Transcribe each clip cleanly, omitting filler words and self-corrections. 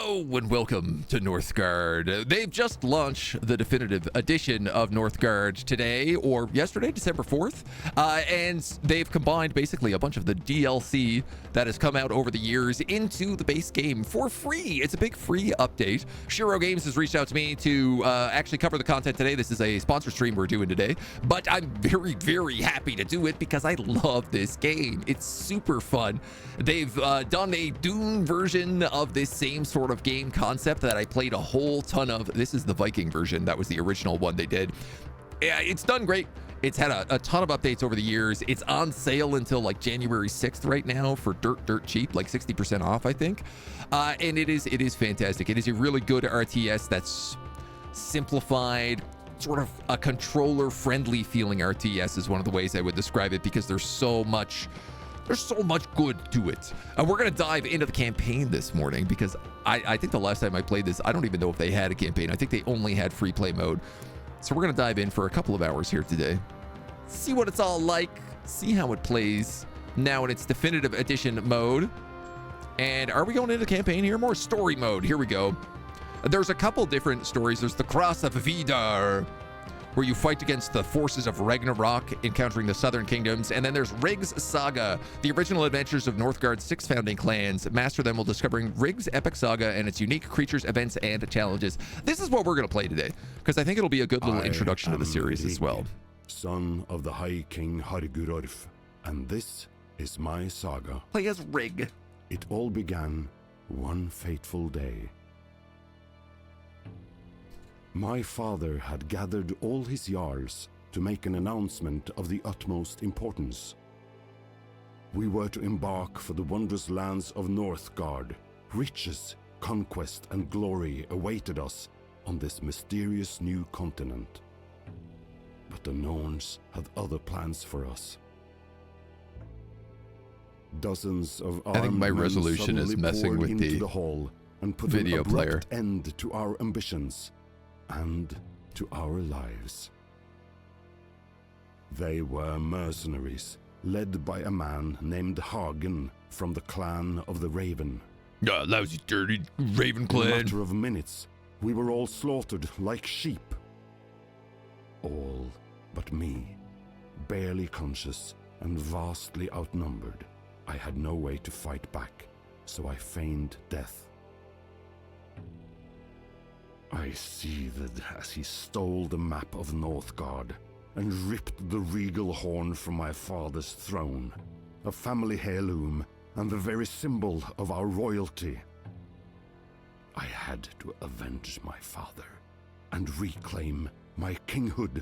Hello and welcome to Northgard. They've just launched the definitive edition of Northgard today, or yesterday, December 4th, and they've combined basically a bunch of the DLC that has come out over the years into the base game for free. It's a big free update. Shiro Games has reached out to me to actually cover the content today. This is a sponsor stream we're doing today, but I'm very, very happy to do it because I love this game. It's super fun. They've done a Dune version of this same sort of game concept that I played a whole ton of. This is the Viking version. That was the original one they did. Yeah, it's done great. It's had a ton of updates over the years. It's on sale until like January 6th right now for dirt cheap, like 60% off, I think. And it is fantastic. It is a really good RTS that's simplified, sort of a controller-friendly feeling RTS is one of the ways I would describe it, because there's so much good to it. And we're going to dive into the campaign this morning because I think the last time I played this, I don't even know if they had a campaign. I think they only had free play mode. So we're going to dive in for a couple of hours here today. See what it's all like. See how it plays now in its definitive edition mode. And are we going into the campaign here? More story mode. Here we go. There's a couple different stories. There's the Cross of Vidar, where you fight against the forces of Ragnarok, encountering the southern kingdoms. And then there's Rigg's Saga, the original adventures of Northgard's 6 founding clans. Master them while discovering Rigg's epic saga and its unique creatures, events, and challenges. This is what we're going to play today, because I think it'll be a good little introduction to the series as well. Son of the High King Heidrun, and this is my saga. Play as Rigg. It all began one fateful day. My father had gathered all his jarls to make an announcement of the utmost importance. We were to embark for the wondrous lands of Northgard. Riches, conquest, and glory awaited us on this mysterious new continent. But the Norns had other plans for us. Dozens of I think my armed men resolution is suddenly messing poured with into the the hall and put video an player. abrupt end to our ambitions and to our lives. They were mercenaries, led by a man named Hagen from the clan of the Raven. Lousy, dirty Raven In a clan. matter of minutes, we were all slaughtered like sheep. All but me, barely conscious and vastly outnumbered. I had no way to fight back, so I feigned death. I seethed as he stole the map of Northgard and ripped the regal horn from my father's throne, a family heirloom and the very symbol of our royalty. I had to avenge my father and reclaim my kinghood.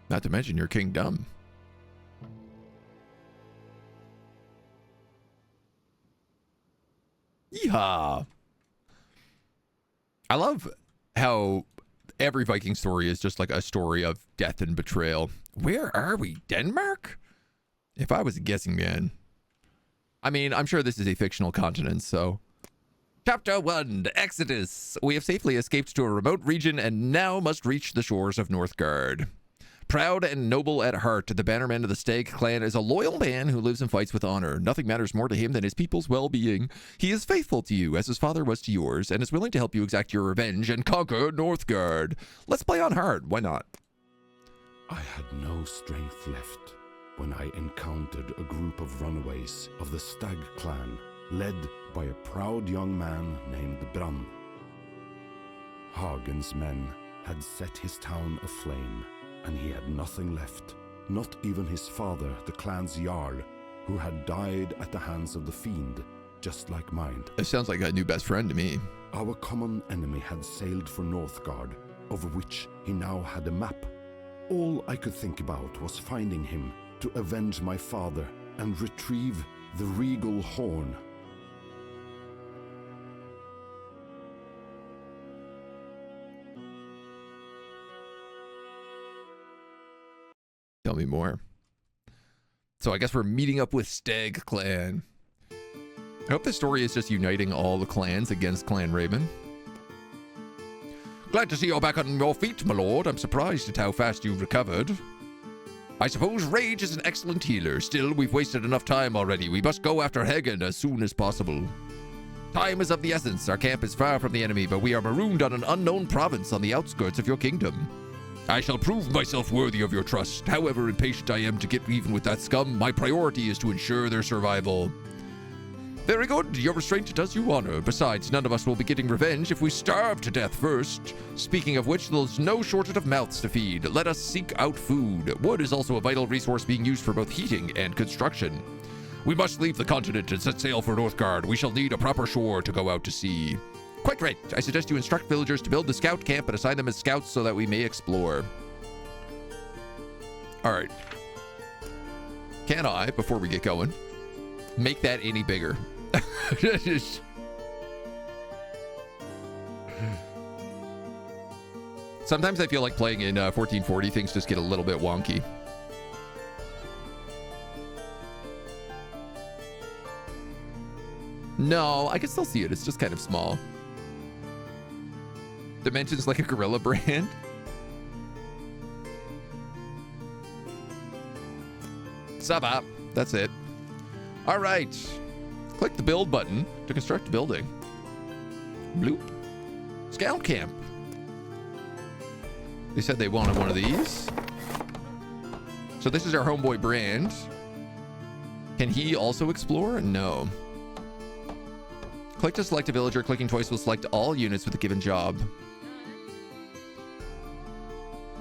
Not to mention your kingdom. Yeehaw. I love how every Viking story is just like a story of death and betrayal. Where are we? Denmark? If I was a guessing man. I mean, I'm sure this is a fictional continent, so. Chapter 1, Exodus. We have safely escaped to a remote region and now must reach the shores of Northgard. Proud and noble at heart, the bannerman of the Stag clan is a loyal man who lives and fights with honor. Nothing matters more to him than his people's well-being. He is faithful to you, as his father was to yours, and is willing to help you exact your revenge and conquer Northgard. Let's play on hard. Why not? I had no strength left when I encountered a group of runaways of the Stag clan, led by a proud young man named Bran. Hagen's men had set his town aflame, and he had nothing left, not even his father, the clan's jarl, who had died at the hands of the fiend, just like mine. It sounds like a new best friend to me. Our common enemy had sailed for Northgard, over which he now had a map. All I could think about was finding him to avenge my father and retrieve the regal horn. Tell me more. So I guess we're meeting up with Stag Clan. I hope this story is just uniting all the clans against Clan Raven. Glad to see you're back on your feet, my lord. I'm surprised at how fast you've recovered. I suppose rage is an excellent healer. Still, we've wasted enough time already. We must go after Hagen as soon as possible. Time is of the essence. Our camp is far from the enemy, but we are marooned on an unknown province on the outskirts of your kingdom. I shall prove myself worthy of your trust. However impatient I am to get even with that scum, my priority is to ensure their survival. Very good. Your restraint does you honor. Besides, none of us will be getting revenge if we starve to death first. Speaking of which, there's no shortage of mouths to feed. Let us seek out food. Wood is also a vital resource being used for both heating and construction. We must leave the continent and set sail for Northgard. We shall need a proper shore to go out to sea. Quite right. I suggest you instruct villagers to build the scout camp and assign them as scouts so that we may explore. All right. Can I, before we get going, make that any bigger? Sometimes I feel like playing in 1440, things just get a little bit wonky. No, I can still see it. It's just kind of small. Dimensions like a gorilla brand. Sub up. That's it. All right. Click the build button to construct a building. Bloop. Scout camp. They said they wanted one of these. So this is our homeboy Brand. Can he also explore? No. Click to select a villager. Clicking twice will select all units with a given job.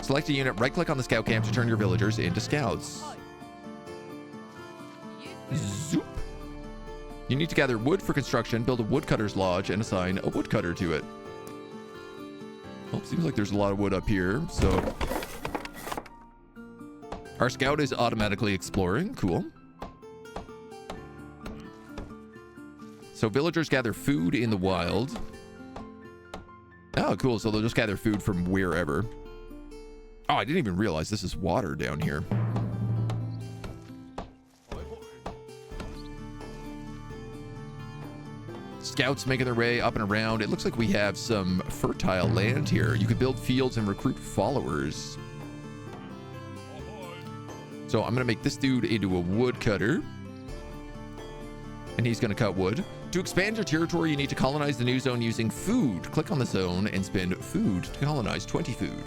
Select a unit. Right-click on the scout camp to turn your villagers into scouts. Zoop. You need to gather wood for construction, build a woodcutter's lodge, and assign a woodcutter to it. Well, seems like there's a lot of wood up here, so... Our scout is automatically exploring. Cool. So villagers gather food in the wild. Oh, cool. So they'll just gather food from wherever. Oh, I didn't even realize this is water down here. Scouts making their way up and around. It looks like we have some fertile land here. You could build fields and recruit followers. So I'm going to make this dude into a woodcutter. And he's going to cut wood. To expand your territory, you need to colonize the new zone using food. Click on the zone and spend food to colonize 20 food.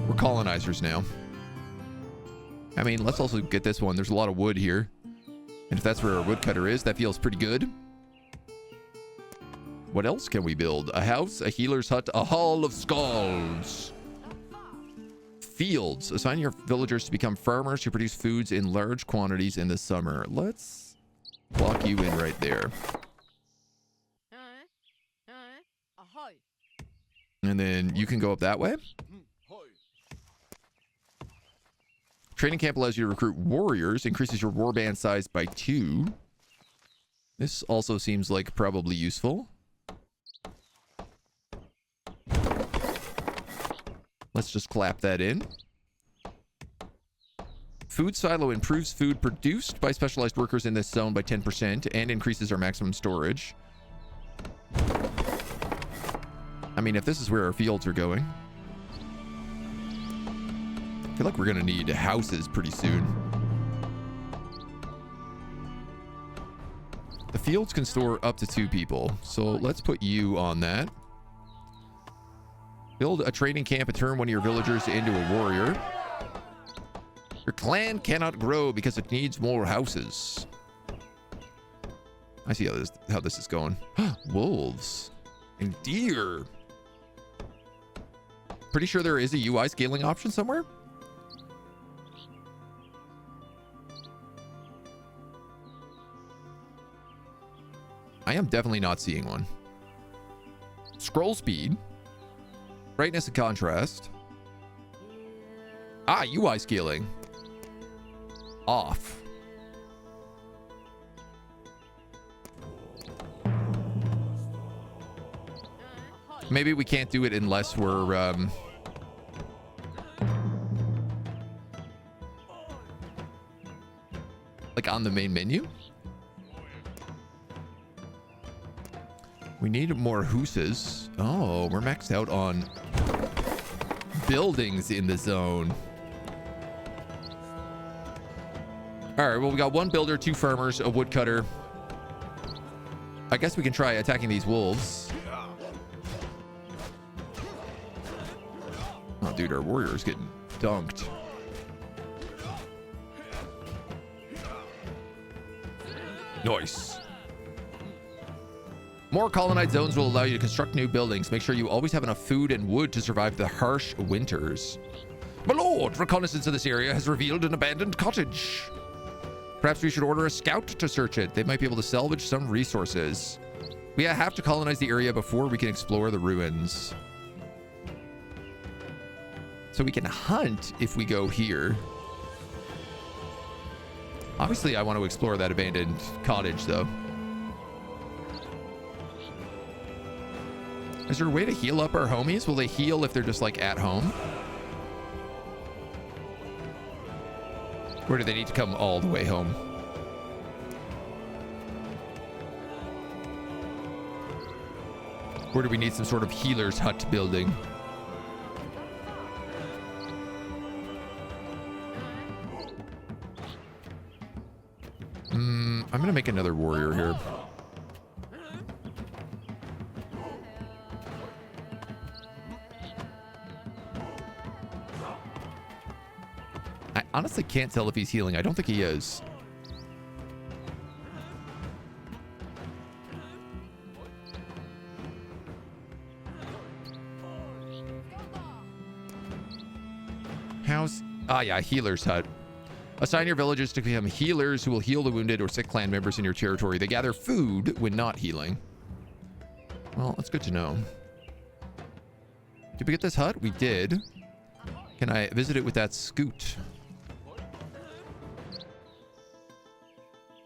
We're colonizers now. I mean, let's also get this one. There's a lot of wood here. And if that's where our woodcutter is, that feels pretty good. What else can we build? A house, a healer's hut, a hall of skulls. Fields. Assign your villagers to become farmers who produce foods in large quantities in the summer. Let's lock you in right there. And then you can go up that way. Training camp allows you to recruit warriors, increases your warband size by 2. This also seems like probably useful. Let's just clap that in. Food silo improves food produced by specialized workers in this zone by 10% and increases our maximum storage. I mean, if this is where our fields are going. I feel like we're going to need houses pretty soon. The fields can store up to 2 people. So let's put you on that. Build a training camp and turn one of your villagers into a warrior. Your clan cannot grow because it needs more houses. I see how this is going. Wolves and deer. Pretty sure there is a UI scaling option somewhere. I am definitely not seeing one. Scroll speed. Brightness and contrast. Ah, UI scaling. Off. Maybe we can't do it unless we're like on the main menu. We need more huses. Oh, we're maxed out on buildings in the zone. All right, well, we got one builder, 2 farmers, a woodcutter. I guess we can try attacking these wolves. Oh, dude, our warrior's getting dunked. Nice. More colonized zones will allow you to construct new buildings. Make sure you always have enough food and wood to survive the harsh winters. My lord, reconnaissance of this area has revealed an abandoned cottage. Perhaps we should order a scout to search it. They might be able to salvage some resources. We have to colonize the area before we can explore the ruins. So we can hunt if we go here. Obviously, I want to explore that abandoned cottage, though. Is there a way to heal up our homies? Will they heal if they're just, like, at home? Or do they need to come all the way home? Or do we need some sort of healer's hut building? I'm going to make another warrior here. I honestly can't tell if he's healing. I don't think he is. How's... Ah, yeah, healer's hut. Assign your villagers to become healers who will heal the wounded or sick clan members in your territory. They gather food when not healing. Well, that's good to know. Did we get this hut? We did. Can I visit it with that scoot?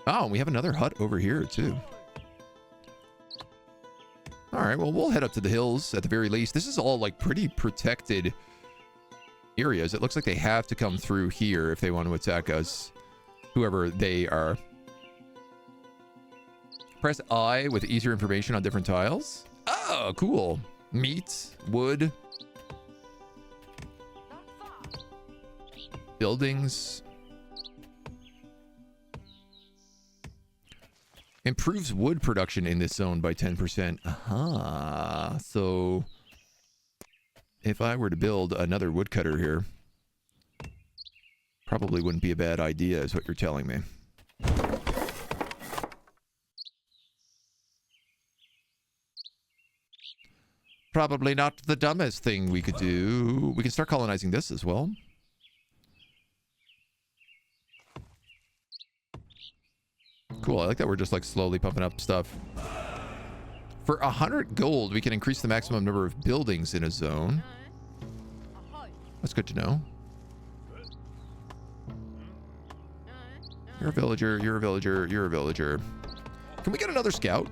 Oh, we have another hut over here, too. All right, well, we'll head up to the hills at the very least. This is all, like, pretty protected areas. It looks like they have to come through here if they want to attack us, whoever they are. Press I with easier information on different tiles. Oh, cool. Meat, wood, buildings. Improves wood production in this zone by 10%. Aha. So if I were to build another woodcutter here, probably wouldn't be a bad idea, is what you're telling me. Probably not the dumbest thing we could do. We can start colonizing this as well. Cool, I like that we're just like slowly pumping up stuff. For 100 gold, we can increase the maximum number of buildings in a zone. That's good to know. You're a villager, you're a villager, you're a villager. Can we get another scout?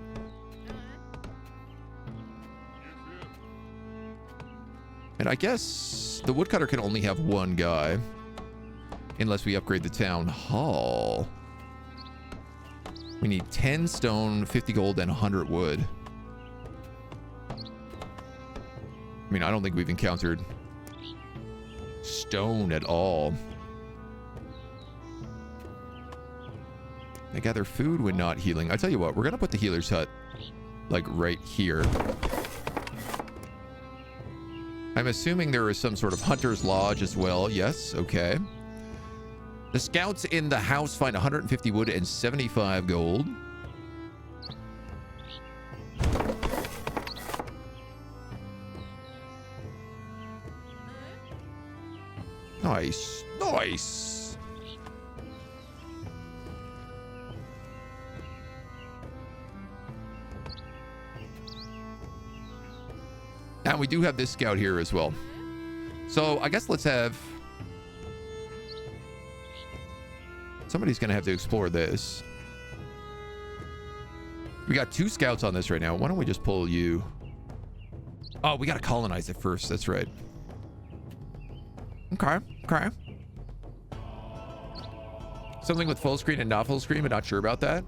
And I guess the woodcutter can only have one guy. Unless we upgrade the town hall. We need 10 stone, 50 gold, and 100 wood. I mean, I don't think we've encountered stone at all. They gather food when not healing. I tell you what, we're gonna put the healer's hut like right here. I'm assuming there is some sort of hunter's lodge as well. Yes, okay. The scouts in the house find 150 wood and 75 gold. Nice, nice. And we do have this scout here as well. So I guess let's have... Somebody's going to have to explore this. We got 2 scouts on this right now. Why don't we just pull you? Oh, we got to colonize it first. That's right. Okay, okay. Something with full screen and not full screen, but not sure about that.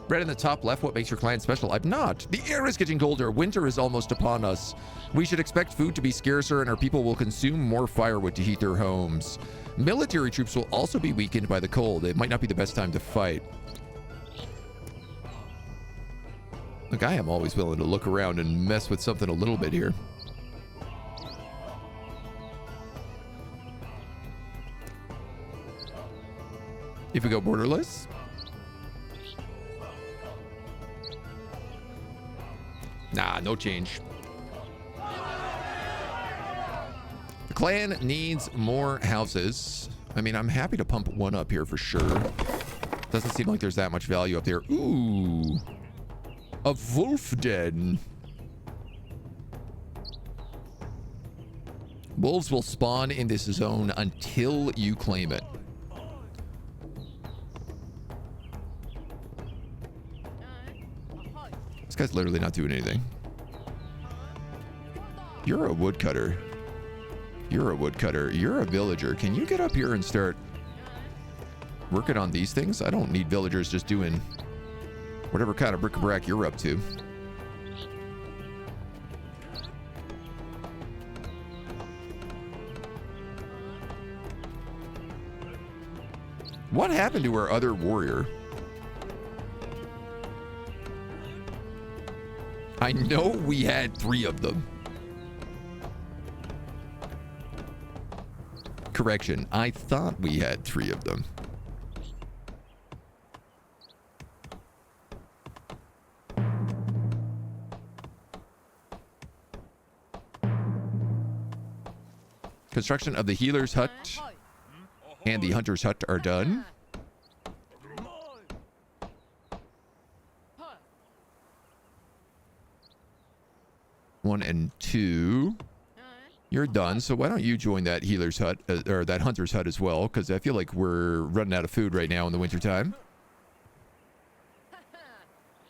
Read in the top left what makes your clan special. I've not. The air is getting colder. Winter is almost upon us. We should expect food to be scarcer and our people will consume more firewood to heat their homes. Military troops will also be weakened by the cold. It might not be the best time to fight. Look, I am always willing to look around and mess with something a little bit here. If we go borderless. Nah, no change. The clan needs more houses. I mean, I'm happy to pump one up here for sure. Doesn't seem like there's that much value up there. Ooh. A wolf den. Wolves will spawn in this zone until you claim it. This guy's literally not doing anything. You're a woodcutter. You're a woodcutter. You're a villager. Can you get up here and start working on these things? I don't need villagers just doing whatever kind of bric-a-brac you're up to. What happened to our other warrior? I know we had 3 of them. Correction, I thought we had 3 of them. Construction of the healer's hut and the hunter's hut are done. One and 2. You're done. So why don't you join that healer's hut or that hunter's hut as well? Because I feel like we're running out of food right now in the wintertime.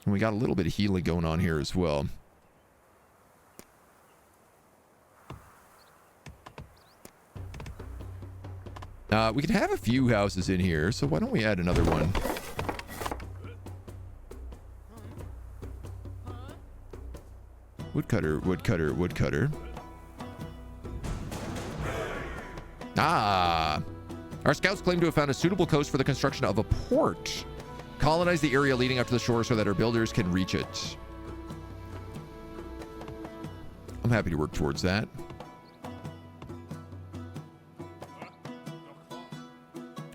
And we got a little bit of healing going on here as well. We can have a few houses in here. So why don't we add another one? Woodcutter, woodcutter, woodcutter. Ah! Our scouts claim to have found a suitable coast for the construction of a port. Colonize the area leading up to the shore so that our builders can reach it. I'm happy to work towards that.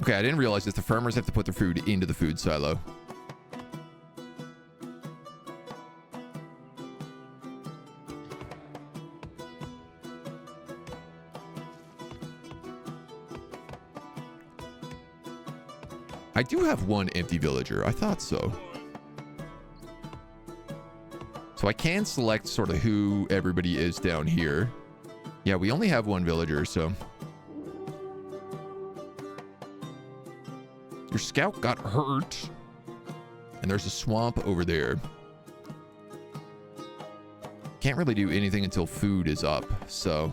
Okay, I didn't realize that the farmers have to put their food into the food silo. I do have one empty villager. I thought so. So I can select sort of who everybody is down here. Yeah, we only have one villager, so. Your scout got hurt. And there's a swamp over there. Can't really do anything until food is up, so.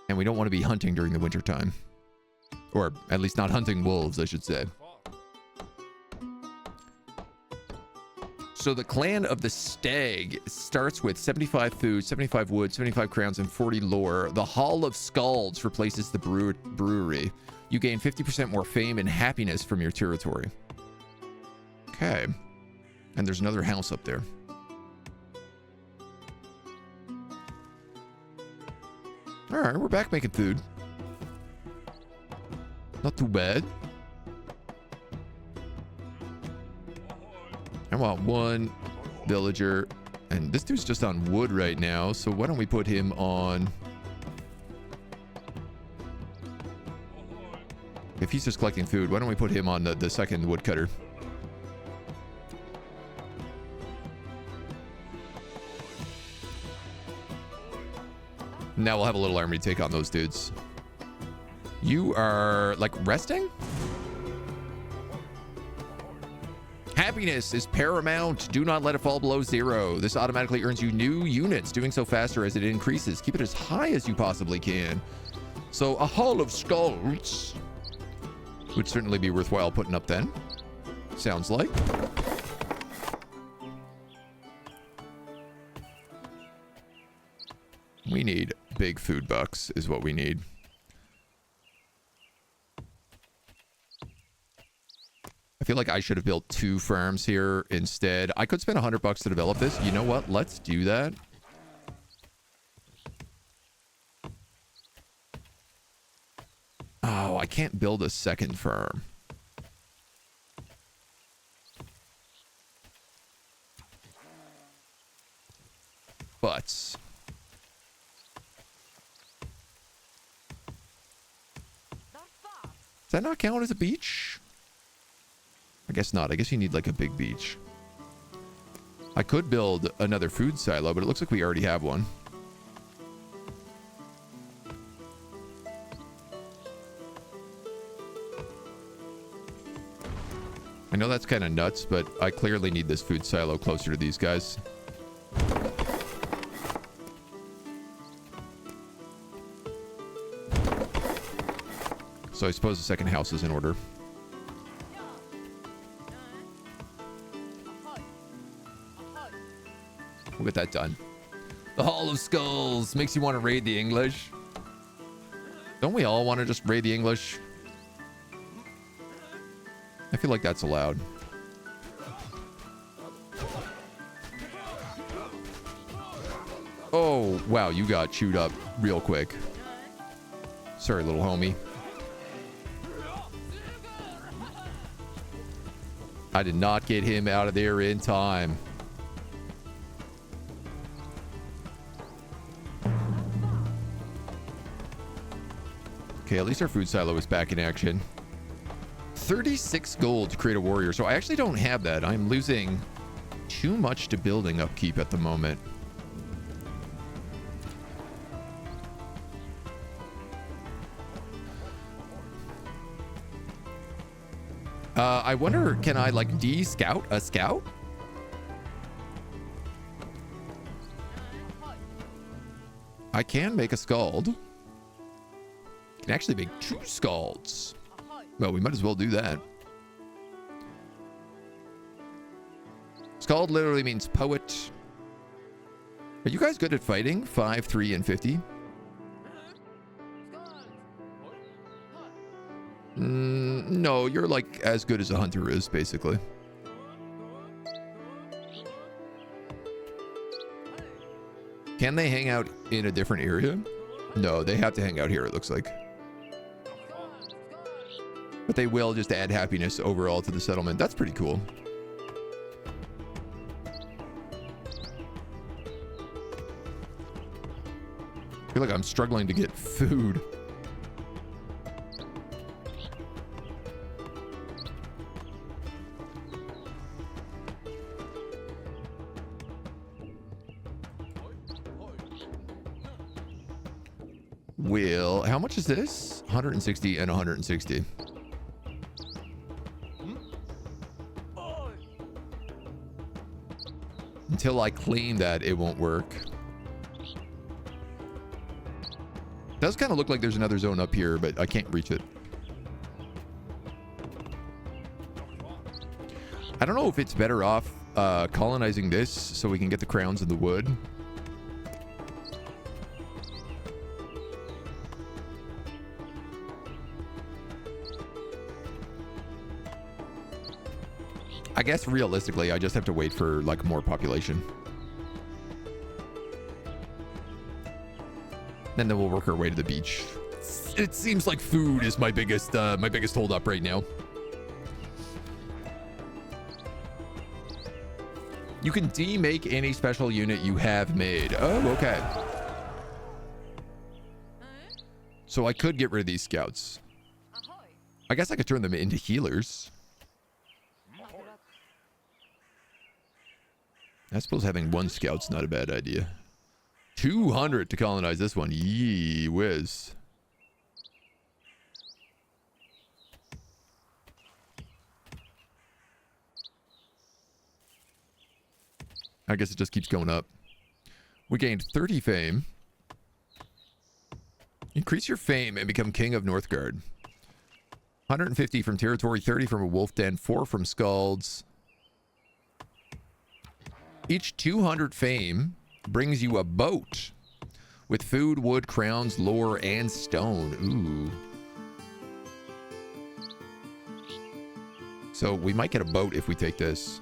And we don't want to be hunting during the winter time. Or at least not hunting wolves, I should say. So the clan of the stag starts with 75 food, 75 wood, 75 crowns, and 40 lore. The Hall of Scalds replaces the brewery. You gain 50% more fame and happiness from your territory. Okay. And there's another house up there. All right, we're back making food. Not too bad. I want one villager. And this dude's just on wood right now. So why don't we put him on... If he's just collecting food, why don't we put him on the second woodcutter? Now we'll have a little army to take on those dudes. You are, like, resting? Happiness is paramount. Do not let it fall below 0. This automatically earns you new units, doing so faster as it increases. Keep it as high as you possibly can. So, a Hall of Skulls would certainly be worthwhile putting up then. Sounds like. We need big food bucks is what we need. I feel like I should have built 2 farms here instead. I could spend $100 to develop this. You know what? Let's do that. Oh, I can't build a second farm. But does that not count as a beach? I guess not. I guess you need like a big beach. I could build another food silo, but it looks like we already have one. I know that's kind of nuts, but I clearly need this food silo closer to these guys. So I suppose the second house is in order. We'll get that done. The Hall of Skulls makes you want to raid the English. Don't we all want to just raid the English? I feel like that's allowed. Oh, wow, you got chewed up real quick. Sorry, little homie. I did not get him out of there in time. Okay, at least our food silo is back in action. 36 gold to create a warrior. So I actually don't have that. I'm losing too much to building upkeep at the moment. I wonder, can I like de-scout a scout? I can make a scald. Can actually make 2 scalds. Well, we might as well do that. Scald literally means poet. Are you guys good at fighting? 5, 3, and 50? No, you're like as good as a hunter is, basically. Can they hang out in a different area? No, they have to hang out here, it looks like. But they will just add happiness overall to the settlement. That's pretty cool. I feel like I'm struggling to get food. Will, how much is this? 160 and 160. Until I claim that, it won't work. Does kind of look like there's another zone up here, but I can't reach it. I don't know if it's better off colonizing this so we can get the crowns of the wood. I guess realistically, I just have to wait for like more population. And then we'll work our way to the beach. It seems like food is my biggest holdup right now. You can demake any special unit you have made. Oh, okay. So I could get rid of these scouts. I guess I could turn them into healers. I suppose having 1 scout's not a bad idea. 200 to colonize this one. Yee whiz. I guess it just keeps going up. We gained 30 fame. Increase your fame and become king of Northgard. 150 from territory, 30 from a wolf den, 4 from scalds. Each 200 fame brings you a boat. with food, wood, crowns, lore, and stone. Ooh. So we might get a boat if we take this.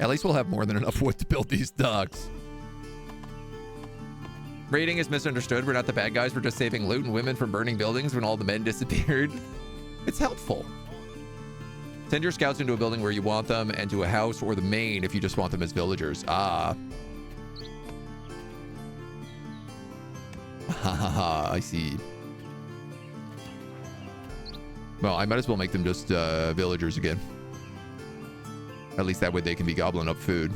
At least we'll have more than enough wood to build these docks. Raiding is misunderstood. We're not the bad guys. We're just saving loot and women from burning buildings when all the men disappeared. It's helpful. Send your scouts into a building where you want them and to a house or the main if you just want them as villagers. Ah. Ha ha ha, I see. Well, I might as well make them just villagers again. At least that way they can be gobbling up food.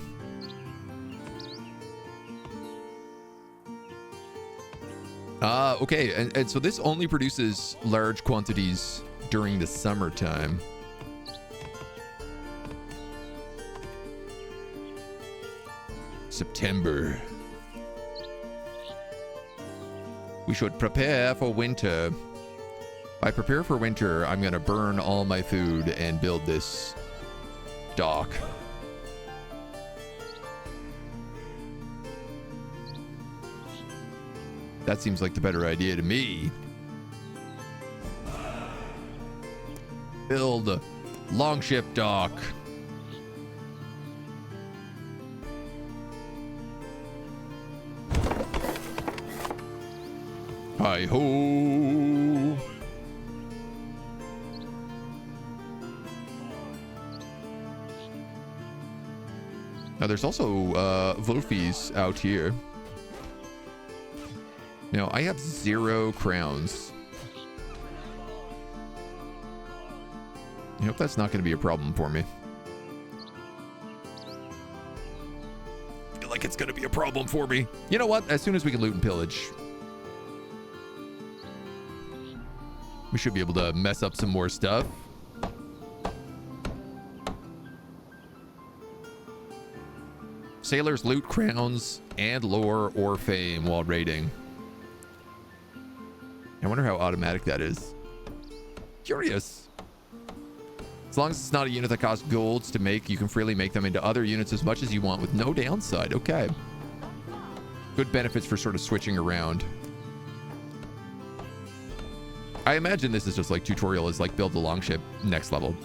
Okay, and so this only produces large quantities during the summertime. September. We should prepare for winter. If I prepare for winter, I'm gonna burn all my food and build this dock. That seems like the better idea to me. Build longship dock. Hi-ho. Now there's also Wolfies out here. Now I have 0 crowns. I hope that's not going to be a problem for me. I feel like it's going to be a problem for me. You know what? As soon as we can loot and pillage, we should be able to mess up some more stuff. Sailors loot crowns and lore or fame while raiding. I wonder how automatic that is. Curious. As long as it's not a unit that costs golds to make, you can freely make them into other units as much as you want with no downside. Okay. Good benefits for sort of switching around. I imagine this is just like tutorial is like build the longship next level.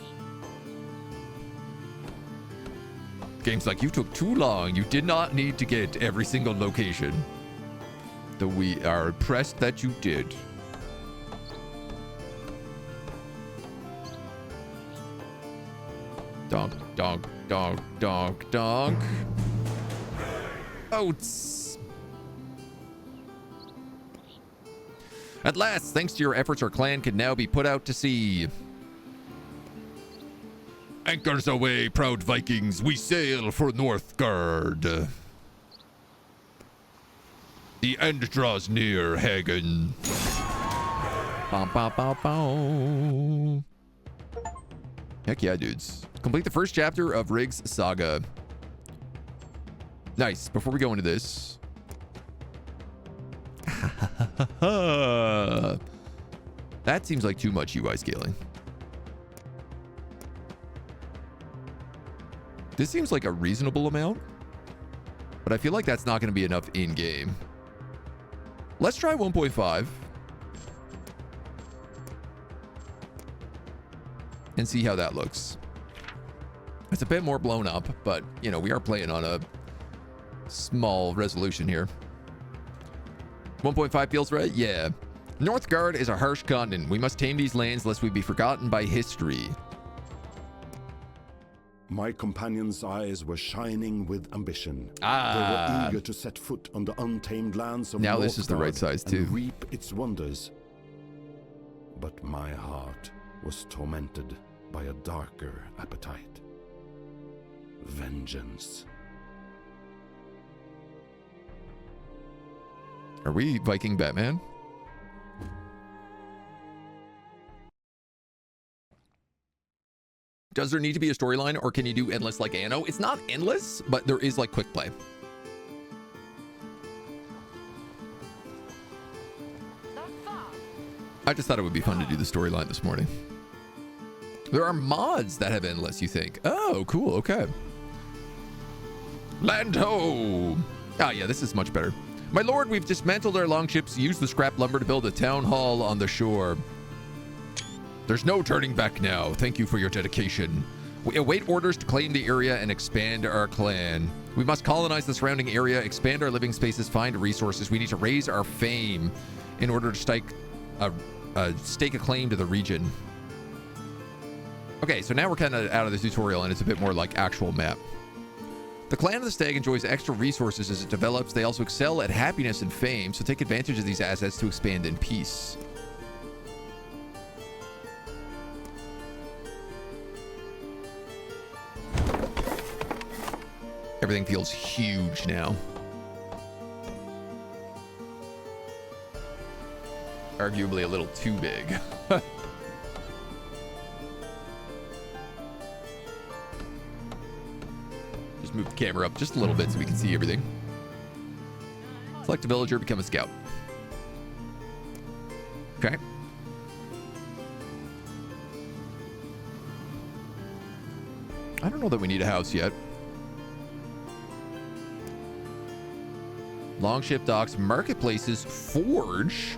Game's like, you took too long. You did not need to get every single location. Though we are impressed that you did. Donk, donk, donk, donk, donk. Boats. At last, thanks to your efforts, our clan can now be put out to sea. Anchors away, proud Vikings. We sail for Northgard. The end draws near, Hagen. Bow, bow, bow, bow. Heck yeah, dudes. Complete the first chapter of Rig's saga. Nice. Before we go into this. That seems like too much UI scaling. This seems like a reasonable amount, but I feel like that's not going to be enough in-game. Let's try 1.5 and see how that looks. It's a bit more blown up, but, you know, we are playing on a small resolution here. 1.5 feels right? Yeah. Northgard is a harsh continent. We must tame these lands lest we be forgotten by history. My companions' eyes were shining with ambition. They were eager to set foot on the untamed lands of now Northgard this is the right size too. And reap its wonders. But my heart was tormented by a darker appetite. Vengeance. Are we Viking Batman? Does there need to be a storyline, or can you do endless like Anno? It's not endless, but there is like quick play. I just thought it would be fun to do the storyline this morning. There are mods that have endless, you think? Oh, cool. Okay. Land ho! Ah, yeah, this is much better. My lord, we've dismantled our longships, used the scrap lumber to build a town hall on the shore. There's no turning back now. Thank you for your dedication. We await orders to claim the area and expand our clan. We must colonize the surrounding area, expand our living spaces, find resources. We need to raise our fame in order to stake a claim to the region. Okay, so now we're kind of out of the tutorial and it's a bit more like actual map. The Clan of the Stag enjoys extra resources as it develops. They also excel at happiness and fame, so take advantage of these assets to expand in peace. Everything feels huge now. Arguably a little too big. Just move the camera up just a little bit so we can see everything. Select a villager, become a scout. Okay. I don't know that we need a house yet. Longship docks, marketplaces, forge,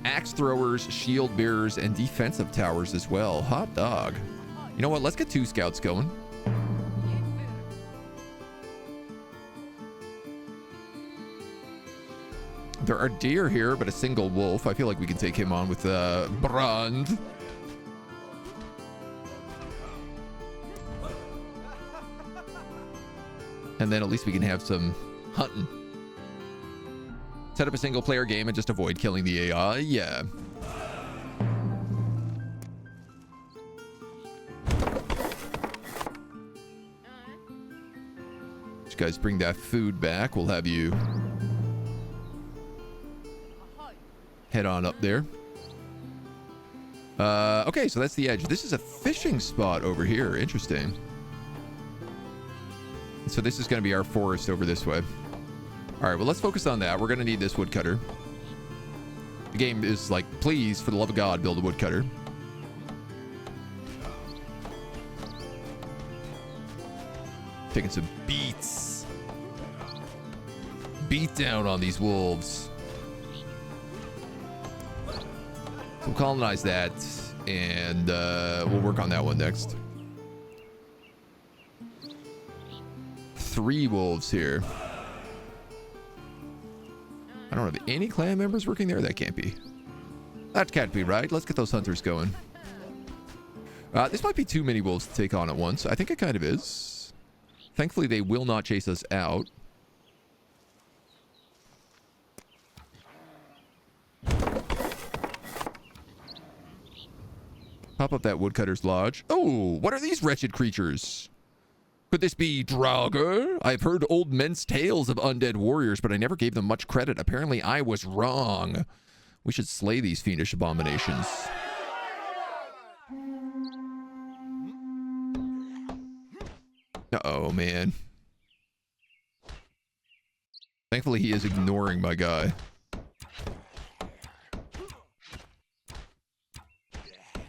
axe throwers, shield bearers, and defensive towers as well. Hot dog. You know what? Let's get 2 scouts going. There are deer here, but a single wolf. I feel like we can take him on with Brand. And then at least we can have some hunting. Set up a single player game and just avoid killing the AI. Yeah. You guys bring that food back. We'll have you head on up there. Okay, so that's the edge. This is a fishing spot over here. Interesting. So this is going to be our forest over this way. All right, well, let's focus on that. We're going to need this woodcutter. The game is like, please, for the love of God, build a woodcutter. Taking some beats. Beat down on these wolves. So we'll colonize that, and we'll work on that one next. 3 wolves here. I don't have any clan members working there. That can't be. That can't be right. Let's get those hunters going. This might be too many wolves to take on at once. I think it kind of is. Thankfully, they will not chase us out. Pop up that woodcutter's lodge. Oh, what are these wretched creatures? Could this be Draugr? I've heard old men's tales of undead warriors, but I never gave them much credit. Apparently, I was wrong. We should slay these fiendish abominations. Uh-oh, man. Thankfully, he is ignoring my guy.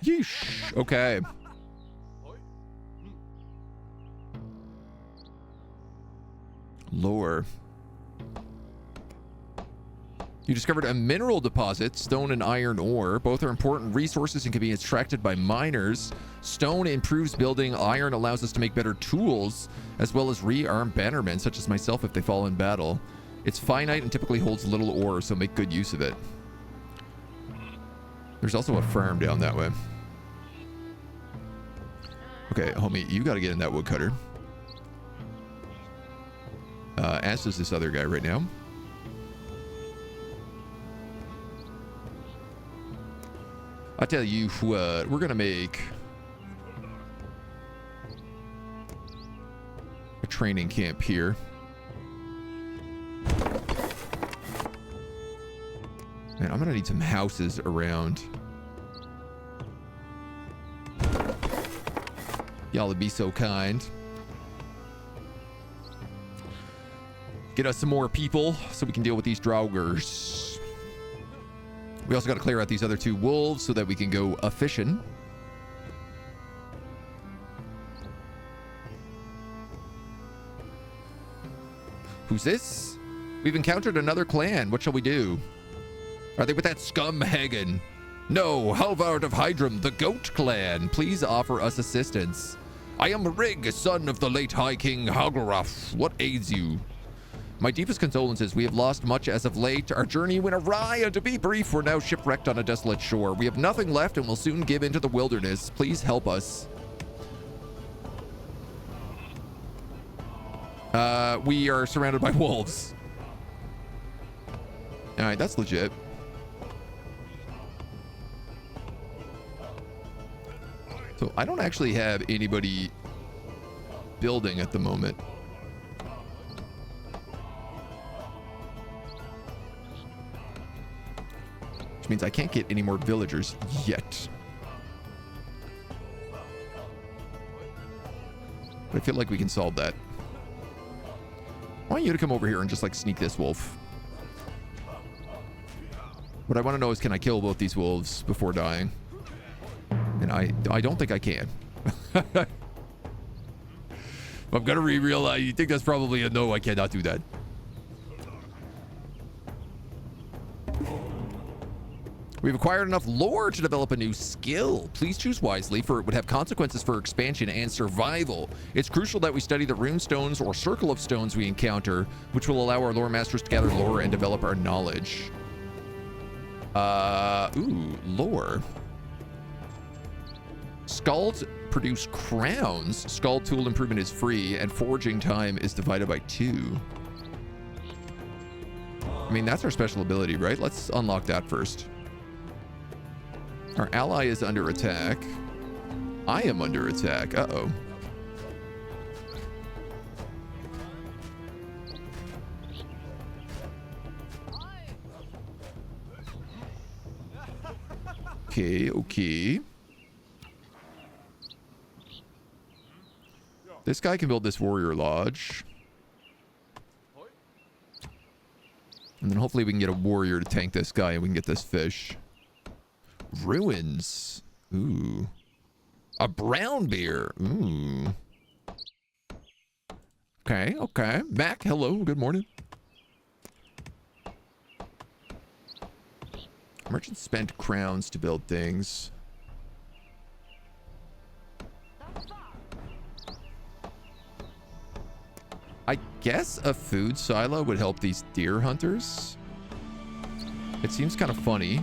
Yeesh. Okay. Lore. You discovered a mineral deposit, stone and iron ore. Both are important resources and can be extracted by miners. Stone improves building. Iron allows us to make better tools, as well as rearm bannermen, such as myself if they fall in battle. It's finite and typically holds little ore, so make good use of it. There's also a farm down that way. Okay, homie, you gotta get in that woodcutter. As does this other guy right now. I tell you what, we're gonna make a training camp here. Man, I'm gonna need some houses around. Y'all would be so kind. Get us some more people so we can deal with these Draugrs. We also got to clear out these other 2 wolves so that we can go a-fishing. Who's this? We've encountered another clan. What shall we do? Are they with that scum Hagen? No, Halvard of Heidrun, the Goat Clan. Please offer us assistance. I am Rig, son of the late High King Hagelraf. What aids you? My deepest condolences. We have lost much as of late. Our journey went awry, and to be brief, we're now shipwrecked on a desolate shore. We have nothing left and will soon give into the wilderness. Please help us. We are surrounded by wolves. All right, that's legit. So I don't actually have anybody building at the moment. Which means I can't get any more villagers yet. But I feel like we can solve that. I want you to come over here and just like sneak this wolf. What I want to know is, can I kill both these wolves before dying? And I don't think I can. I'm gonna realize you think that's probably a no. I cannot do that. We've acquired enough lore to develop a new skill. Please choose wisely, for it would have consequences for expansion and survival. It's crucial that we study the rune stones or circle of stones we encounter, which will allow our lore masters to gather lore and develop our knowledge. Lore. Skulls produce crowns. Skull tool improvement is free, and forging time is divided by 2. I mean, that's our special ability, right? Let's unlock that first. Our ally is under attack. I am under attack. Uh-oh. Okay. This guy can build this warrior lodge. And then hopefully we can get a warrior to tank this guy and we can get this fish. Ruins. Ooh. A brown bear. Ooh. Okay. Mac, hello. Good morning. Merchants spent crowns to build things. I guess a food silo would help these deer hunters. It seems kind of funny.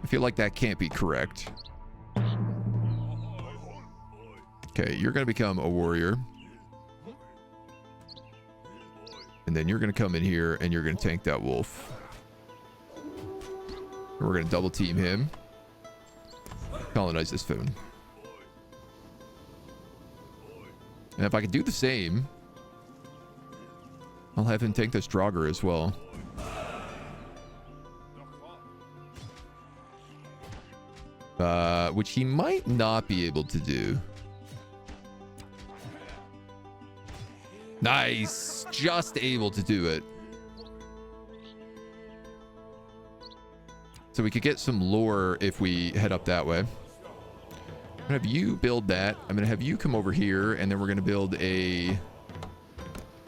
I feel like that can't be correct. Okay, you're going to become a warrior. And then you're going to come in here and you're going to tank that wolf. And we're going to double team him. Colonize this phone. And if I could do the same, I'll have him tank this Draugr as well. Which he might not be able to do. Nice. Just able to do it. So we could get some lore if we head up that way. I'm gonna have you build that. I'm gonna have you come over here, and then we're gonna build a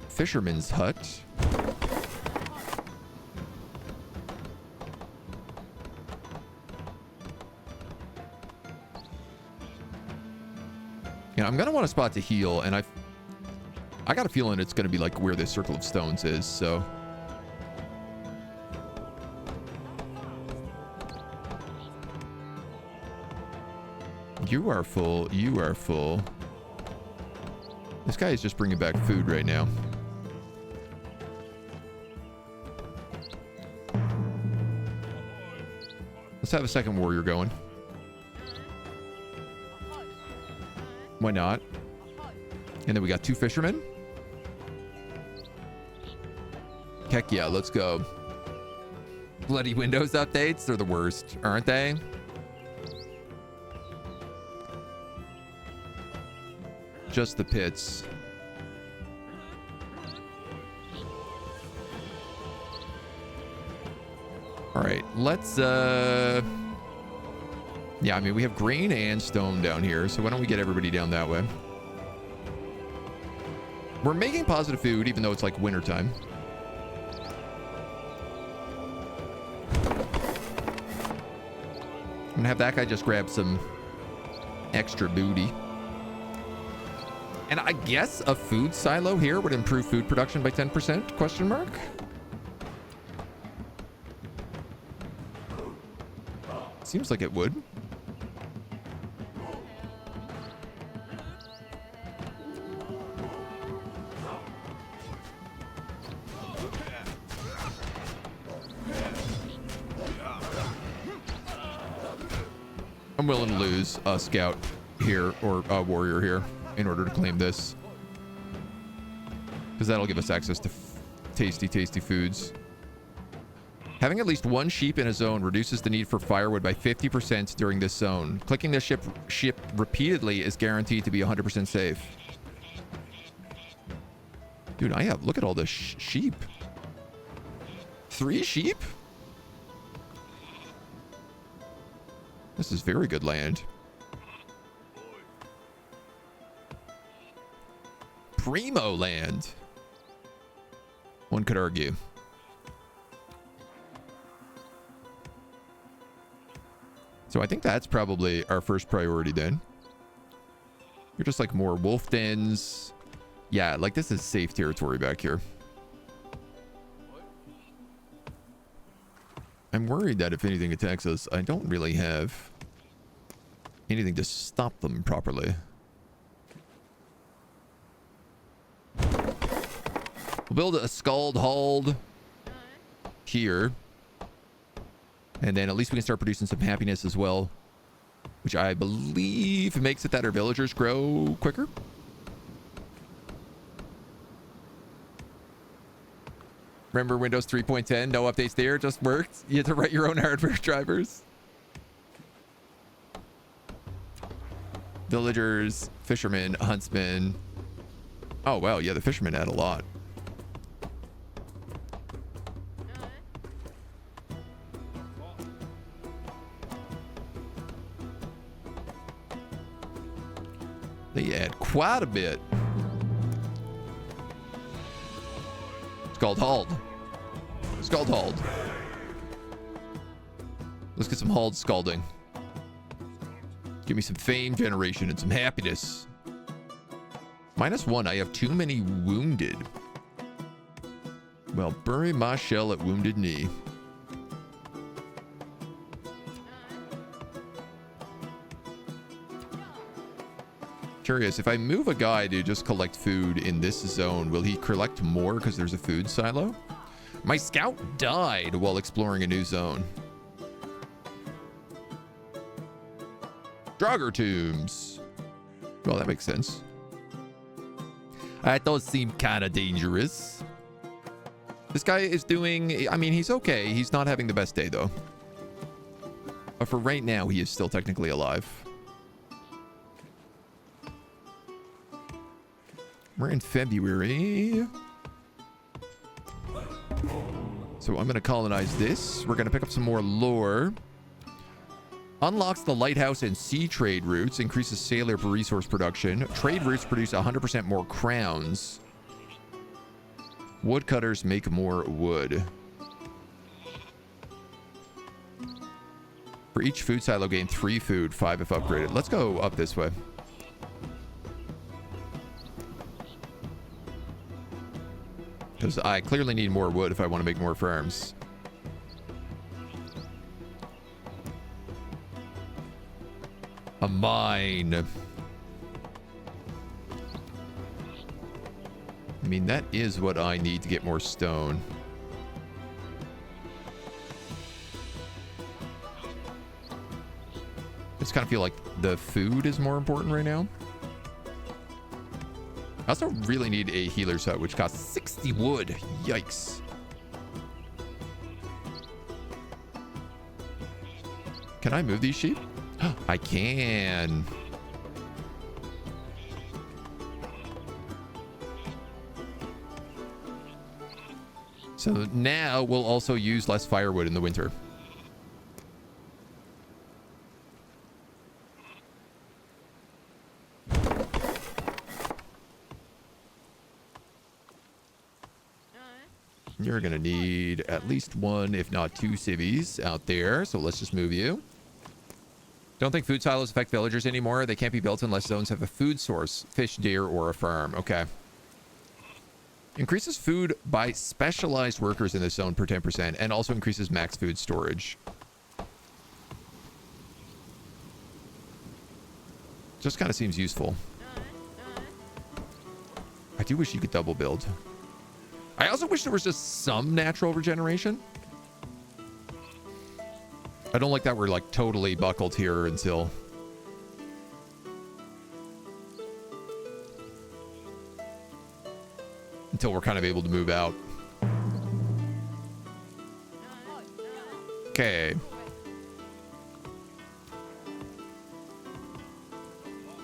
fisherman's hut. Yeah, I'm gonna want a spot to heal, and I got a feeling it's gonna be like where this circle of stones is, so. You are full. You are full. This guy is just bringing back food right now. Let's have a second warrior going. Why not? And then we got 2 fishermen. Heck yeah, let's go. Bloody Windows updates are the worst, aren't they? Just the pits. All right, let's Yeah, I mean, we have grain and stone down here, so why don't we get everybody down that way? We're making positive food, even though it's like wintertime. I'm gonna have that guy just grab some extra booty. And I guess a food silo here would improve food production by 10%, question mark? Seems like it would. I'm willing to lose a scout here or a warrior here in order to claim this, because that'll give us access to tasty foods. Having at least one sheep in a zone reduces the need for firewood by 50% during this zone. Clicking this ship repeatedly is guaranteed to be 100% safe. Dude, look at all the sheep. 3 sheep? This is very good land. Primo land, one could argue. So I think that's probably our first priority then. You're just like more wolf dens. Yeah, like this is safe territory back here. I'm worried that if anything attacks us, I don't really have anything to stop them properly. We'll build a scald hold here. And then at least we can start producing some happiness as well, which I believe makes it that our villagers grow quicker. Remember Windows 3.10? No updates there, just worked. You had to write your own hardware drivers. Villagers, fishermen, huntsmen. Oh, wow. Yeah, the fishermen add a lot. They add quite a bit. Scald hold. Scald hold. Let's get some hold scalding. Give me some fame generation and some happiness. -1. I have too many wounded. Well, bury my shell at wounded knee. Curious, if I move a guy to just collect food in this zone, will he collect more because there's a food silo? My scout died while exploring a new zone. Draugr tombs. Well, that makes sense. That does seem kind of dangerous. This guy is doing, I mean, he's okay. He's not having the best day, though. But for right now, he is still technically alive. We're in February. So I'm going to colonize this. We're going to pick up some more lore. Unlocks the lighthouse and sea trade routes. Increases sailor resource production. Trade routes produce 100% more crowns. Woodcutters make more wood. For each food silo, gain 3 food, 5 if upgraded. Let's go up this way. Because I clearly need more wood if I want to make more farms. A mine. I mean, that is what I need to get more stone. I just kind of feel like the food is more important right now. I also really need a healer's hut, which costs 60 wood. Yikes. Can I move these sheep? I can. So now we'll also use less firewood in the winter. You're going to need at least one, if not two civvies out there. So let's just move you. Don't think food silos affect villagers anymore. They can't be built unless zones have a food source, fish, deer, or a farm. Okay. Increases food by specialized workers in this zone per 10% and also increases max food storage. Just kind of seems useful. I do wish you could double build. I also wish there was just some natural regeneration. I don't like that we're like totally buckled here until we're kind of able to move out. Okay.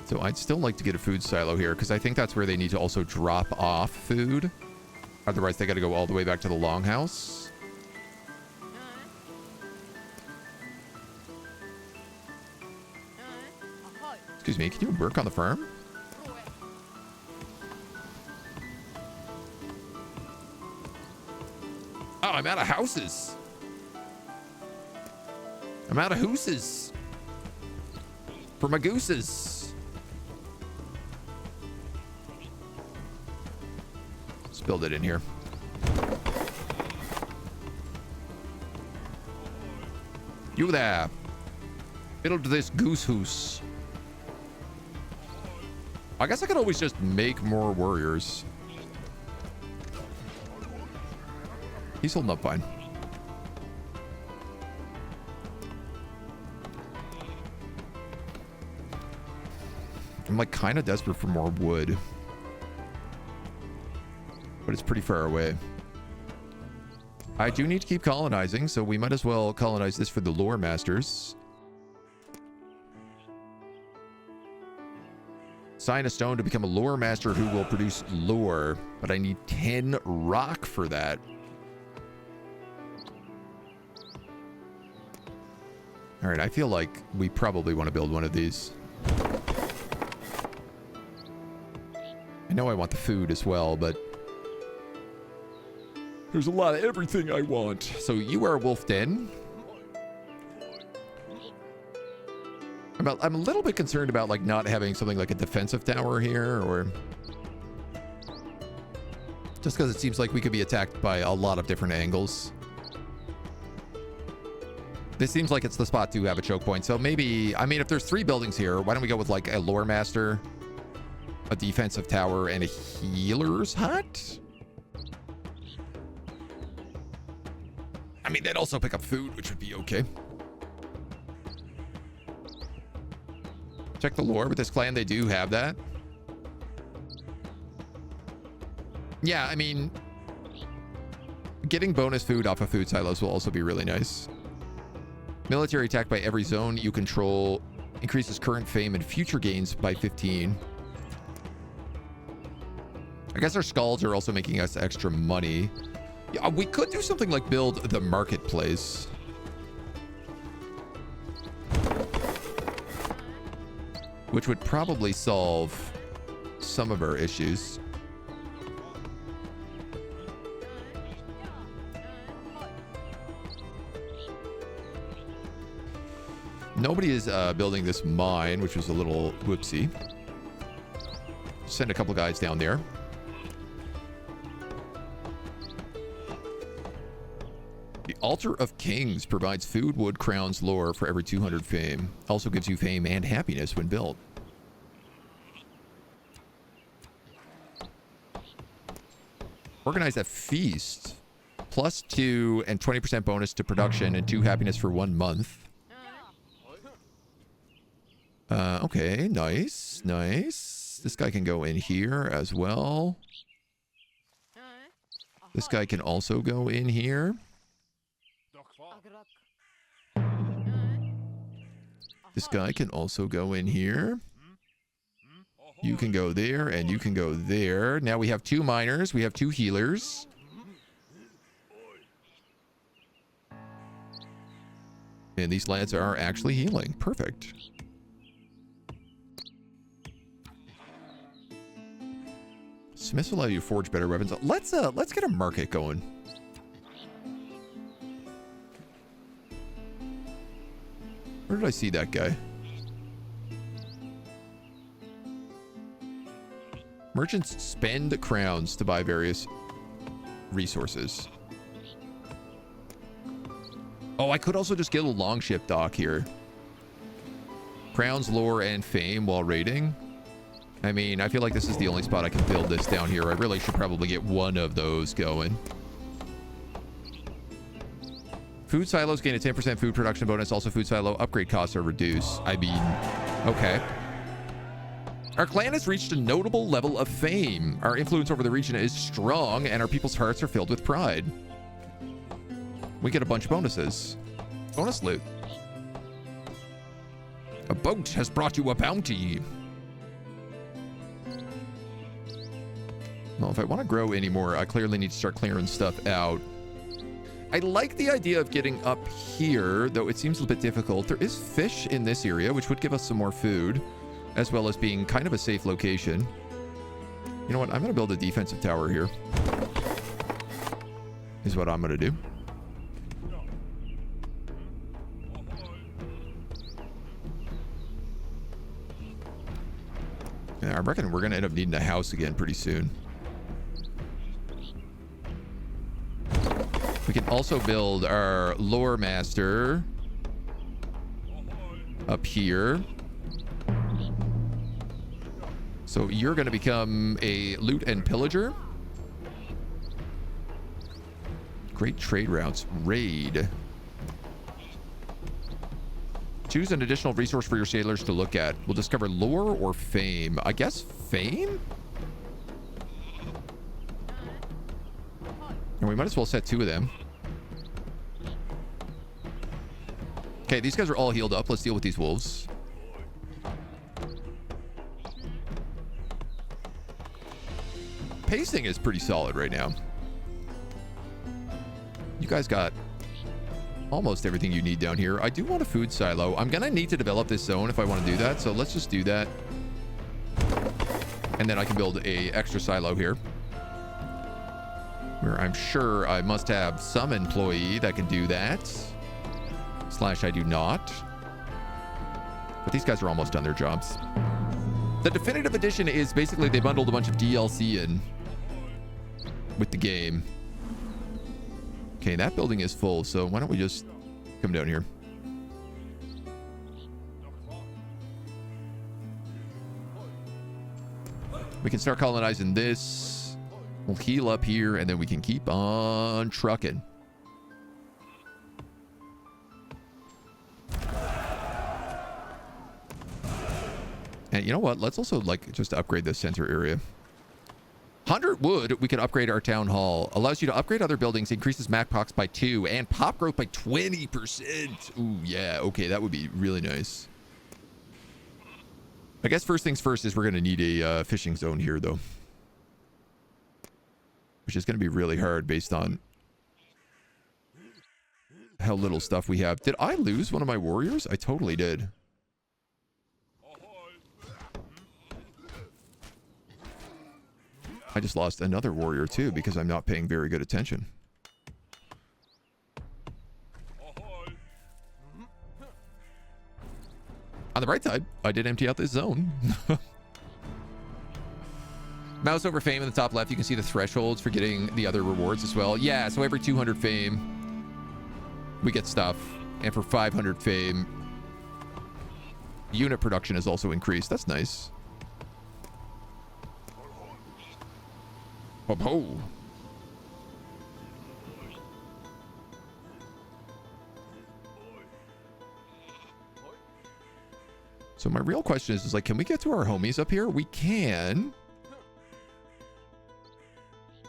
So I'd still like to get a food silo here because I think that's where they need to also drop off food. Otherwise, they got to go all the way back to the longhouse. Excuse me, can you work on the farm? Oh, I'm out of houses. I'm out of hooses. For my gooses. Let's build it in here. You there. Build this goose hoose. I guess I could always just make more warriors. He's holding up fine. I'm like kind of desperate for more wood. But it's pretty far away. I do need to keep colonizing, so we might as well colonize this for the lore masters. Sign a stone to become a lore master who will produce lore. But I need 10 rock for that. All right, I feel like we probably want to build one of these. I know I want the food as well, but there's a lot of everything I want. So you are wolfed in. I'm a little bit concerned about like not having something like a defensive tower here, or just because it seems like we could be attacked by a lot of different angles. This seems like it's the spot to have a choke point. So maybe, I mean, if there's 3 buildings here, why don't we go with like a lore master, a defensive tower, and a healer's hut? I mean, they'd also pick up food, which would be okay. Check the lore with this clan. They do have that. Yeah, I mean, getting bonus food off of food silos will also be really nice. Military attack by every zone you control increases current fame and future gains by 15. I guess our skulls are also making us extra money. Yeah, we could do something like build the marketplace. Which would probably solve some of our issues. Nobody is building this mine, which was a little whoopsie. Send a couple guys down there. The Altar of Kings provides food, wood, crowns, lore for every 200 fame. Also gives you fame and happiness when built. Organize a feast. +2 and 20% bonus to production and 2 happiness for 1 month. Okay, nice, nice. This guy can go in here as well. This guy can also go in here. This guy can also go in here. You can go there, and you can go there. Now we have 2 miners. We have 2 healers. And these lads are actually healing. Perfect. Smiths will allow you to forge better weapons. Let's get a market going. Where did I see that guy? Merchants spend crowns to buy various resources. Oh, I could also just get a longship dock here. Crowns, lore, and fame while raiding. I mean, I feel like this is the only spot I can build this down here. I really should probably get one of those going. Food silos gain a 10% food production bonus. Also, food silo upgrade costs are reduced. I mean, okay. Our clan has reached a notable level of fame. Our influence over the region is strong, and our people's hearts are filled with pride. We get a bunch of bonuses. Bonus loot. A boat has brought you a bounty. Well, if I want to grow anymore, I clearly need to start clearing stuff out. I like the idea of getting up here, though it seems a bit difficult. There is fish in this area, which would give us some more food, as well as being kind of a safe location. You know what? I'm going to build a defensive tower here. Is what I'm going to do. Yeah, I reckon we're going to end up needing a house again pretty soon. We can also build our lore master up here. So you're going to become a loot and pillager. Great trade routes. Raid. Choose an additional resource for your sailors to look at. We'll discover lore or fame. I guess fame? And we might as well set 2 of them. Okay, these guys are all healed up. Let's deal with these wolves. Pacing is pretty solid right now. You guys got almost everything you need down here. I do want a food silo. I'm gonna need to develop this zone if I want to do that, so let's just do that. And then I can build a extra silo here, where I'm sure I must have some employee that can do that. Slash I do not. But these guys are almost done their jobs. The definitive edition is basically they bundled a bunch of DLC in with the game. Okay, that building is full, so why don't we just come down here? We can start colonizing this. We'll heal up here, and then we can keep on trucking. And you know what? Let's also like just upgrade this center area. 100 wood, we can upgrade our town hall. Allows you to upgrade other buildings, increases map pox by 2, and pop growth by 20%. Ooh, yeah. Okay, that would be really nice. I guess first things first is we're going to need a fishing zone here, though. Which is going to be really hard based on how little stuff we have. Did I lose one of my warriors? I totally did. I just lost another warrior too because I'm not paying very good attention. On the bright side, I did empty out this zone. Mouse over fame in the top left, you can see the thresholds for getting the other rewards as well. Yeah, so every 200 fame, we get stuff. And for 500 fame, unit production is also increased. That's nice. Oh. So my real question is like, can we get to our homies up here? We can.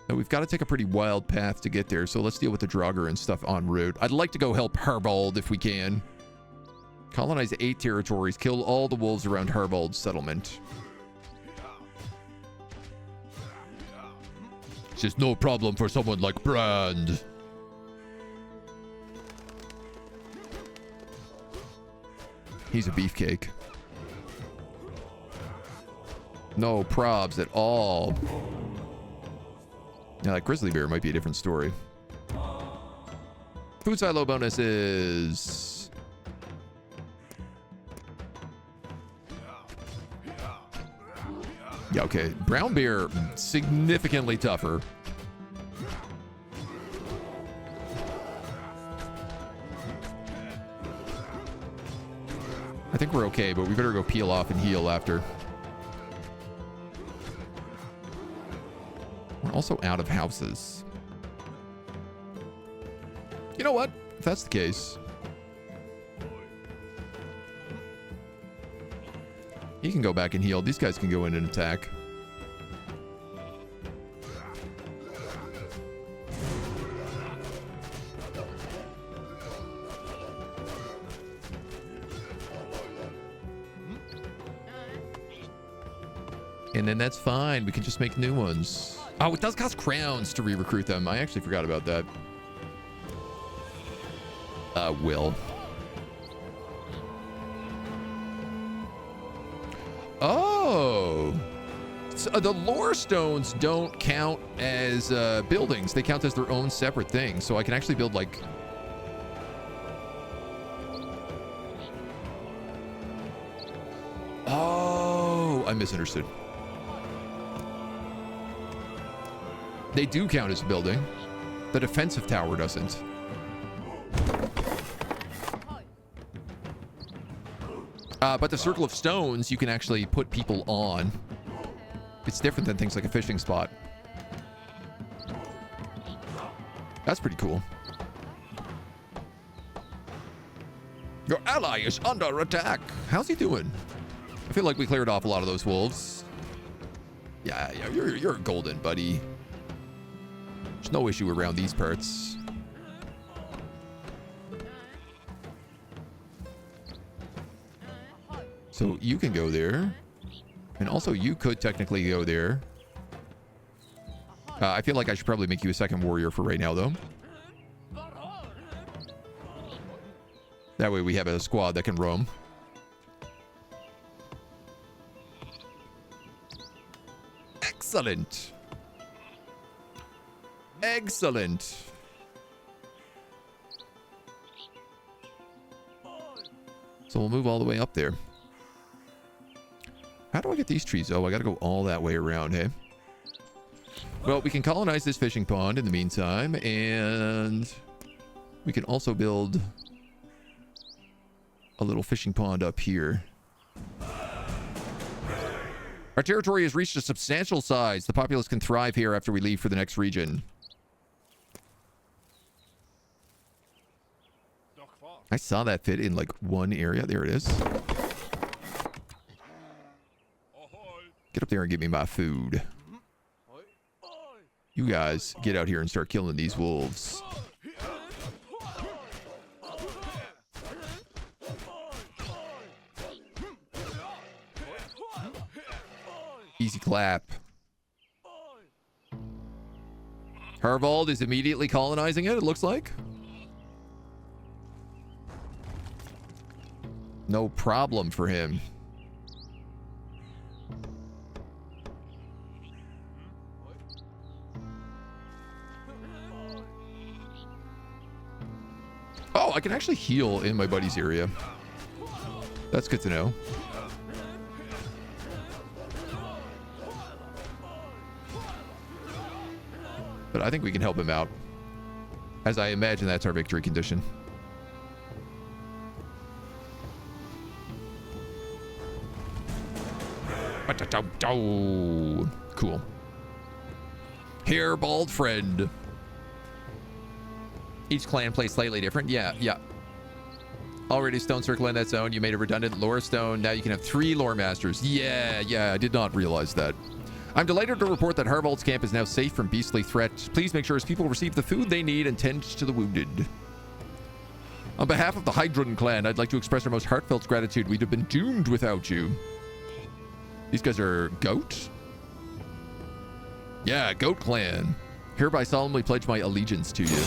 Now we've got to take a pretty wild path to get there. So let's deal with the Draugr and stuff en route. I'd like to go help Harvald if we can. Colonize 8 territories. Kill all the wolves around Harvald's settlement. It's just no problem for someone like Brand. He's a beefcake. No probs at all. Now, like Grizzly Bear might be a different story. Food silo bonuses. Yeah, okay. Brown bear, significantly tougher. I think we're okay, but we better go peel off and heal after. We're also out of houses. You know what? If that's the case, he can go back and heal. These guys can go in and attack. And then that's fine. We can just make new ones. Oh, it does cost crowns to re-recruit them. I actually forgot about that. Will. Oh. So the lore stones don't count as buildings. They count as their own separate thing. So I can actually build like... Oh, I misunderstood. They do count as a building. The defensive tower doesn't. But the circle of stones, you can actually put people on. It's different than things like a fishing spot. That's pretty cool. Your ally is under attack. How's he doing? I feel like we cleared off a lot of those wolves. Yeah, you're golden, buddy. There's no issue around these parts. So you can go there. And also you could technically go there. I feel like I should probably make you a second warrior for right now, though. That way we have a squad that can roam. Excellent. Excellent. So we'll move all the way up there. How do I get these trees? Oh, I gotta go all that way around, hey? Well, we can colonize this fishing pond in the meantime, and we can also build a little fishing pond up here. Our territory has reached a substantial size. The populace can thrive here after we leave for the next region. I saw that fit in like one area. There it is. Get up there and give me my food. You guys get out here and start killing these wolves. Easy clap. Harvald is immediately colonizing it, it looks like. No problem for him. Oh, I can actually heal in my buddy's area. That's good to know. But I think we can help him out. As I imagine that's our victory condition. Cool. Here, bald friend. Each clan plays slightly different. Yeah. Already stone circle in that zone. You made a redundant lore stone. Now you can have 3 lore masters. Yeah. I did not realize that. I'm delighted to report that Harvald's camp is now safe from beastly threats. Please make sure his people receive the food they need and tend to the wounded. On behalf of the Heidrun clan, I'd like to express our most heartfelt gratitude. We'd have been doomed without you. These guys are goat? Yeah, goat clan. Hereby solemnly pledge my allegiance to you.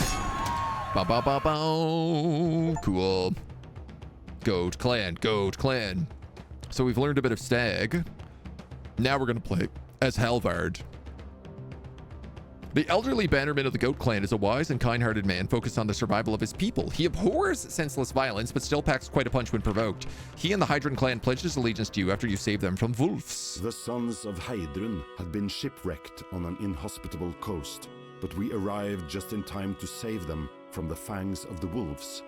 Ba ba ba ba. Cool. Goat clan, goat clan. So we've learned a bit of stag. Now we're going to play as Halvard. The elderly bannerman of the Goat Clan is a wise and kind-hearted man focused on the survival of his people. He abhors senseless violence, but still packs quite a punch when provoked. He and the Heidrun clan pledged his allegiance to you after you saved them from wolves. The sons of Heidrun had been shipwrecked on an inhospitable coast, but we arrived just in time to save them from the fangs of the wolves.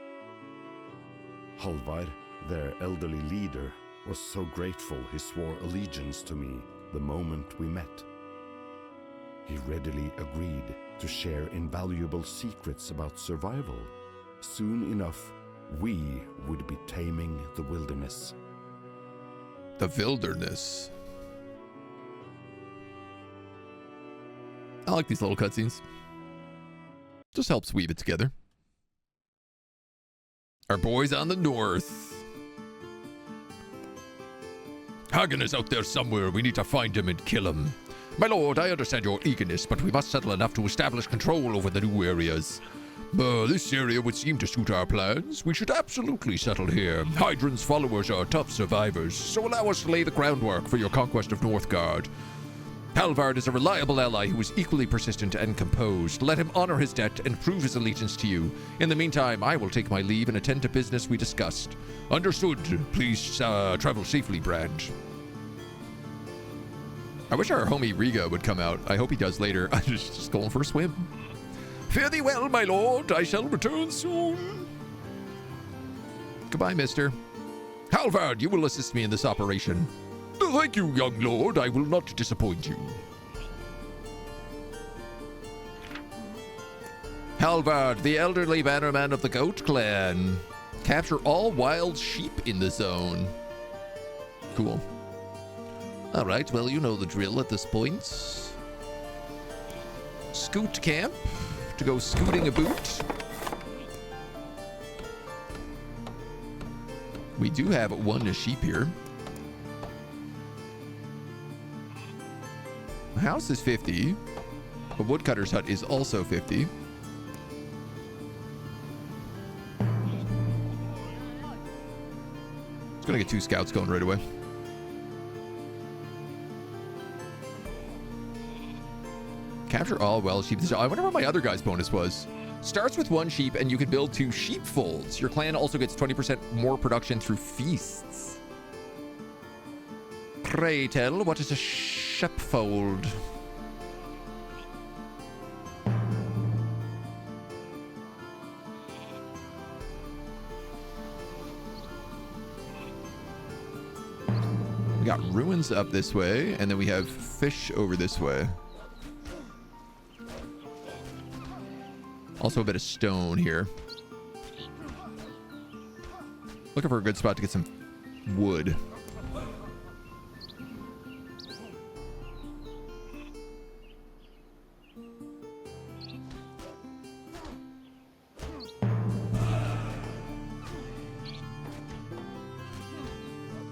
Halvar, their elderly leader, was so grateful he swore allegiance to me the moment we met. He readily agreed to share invaluable secrets about survival. Soon enough, we would be taming the wilderness. The wilderness. I like these little cutscenes. Just helps weave it together. Our boys on the north. Hagen is out there somewhere. We need to find him and kill him. My lord, I understand your eagerness, but we must settle enough to establish control over the new areas. This area would seem to suit our plans. We should absolutely settle here. Heidrun's followers are tough survivors, so allow us to lay the groundwork for your conquest of Northgard. Halvard is a reliable ally who is equally persistent and composed. Let him honor his debt and prove his allegiance to you. In the meantime, I will take my leave and attend to business we discussed. Understood. Please travel safely, Brand. I wish our homie Riga would come out. I hope he does later. I'm just going for a swim. Fare thee well, my lord. I shall return soon. Goodbye, mister. Halvard, you will assist me in this operation. Thank you, young lord. I will not disappoint you. Halvard, the elderly bannerman of the Goat Clan. Capture all wild sheep in the zone. Cool. All right, well, you know the drill at this point. Scoot camp to go scooting a boot. We do have one sheep here. The house is 50. The woodcutter's hut is also 50. It's gonna get 2 scouts going right away. Capture all wild sheep. I wonder what my other guy's bonus was. Starts with 1 sheep and you can build 2 sheepfolds. Your clan also gets 20% more production through feasts. Pray tell, what is a sheepfold? We got ruins up this way, and then we have fish over this way. Also a bit of stone here. Looking for a good spot to get some wood.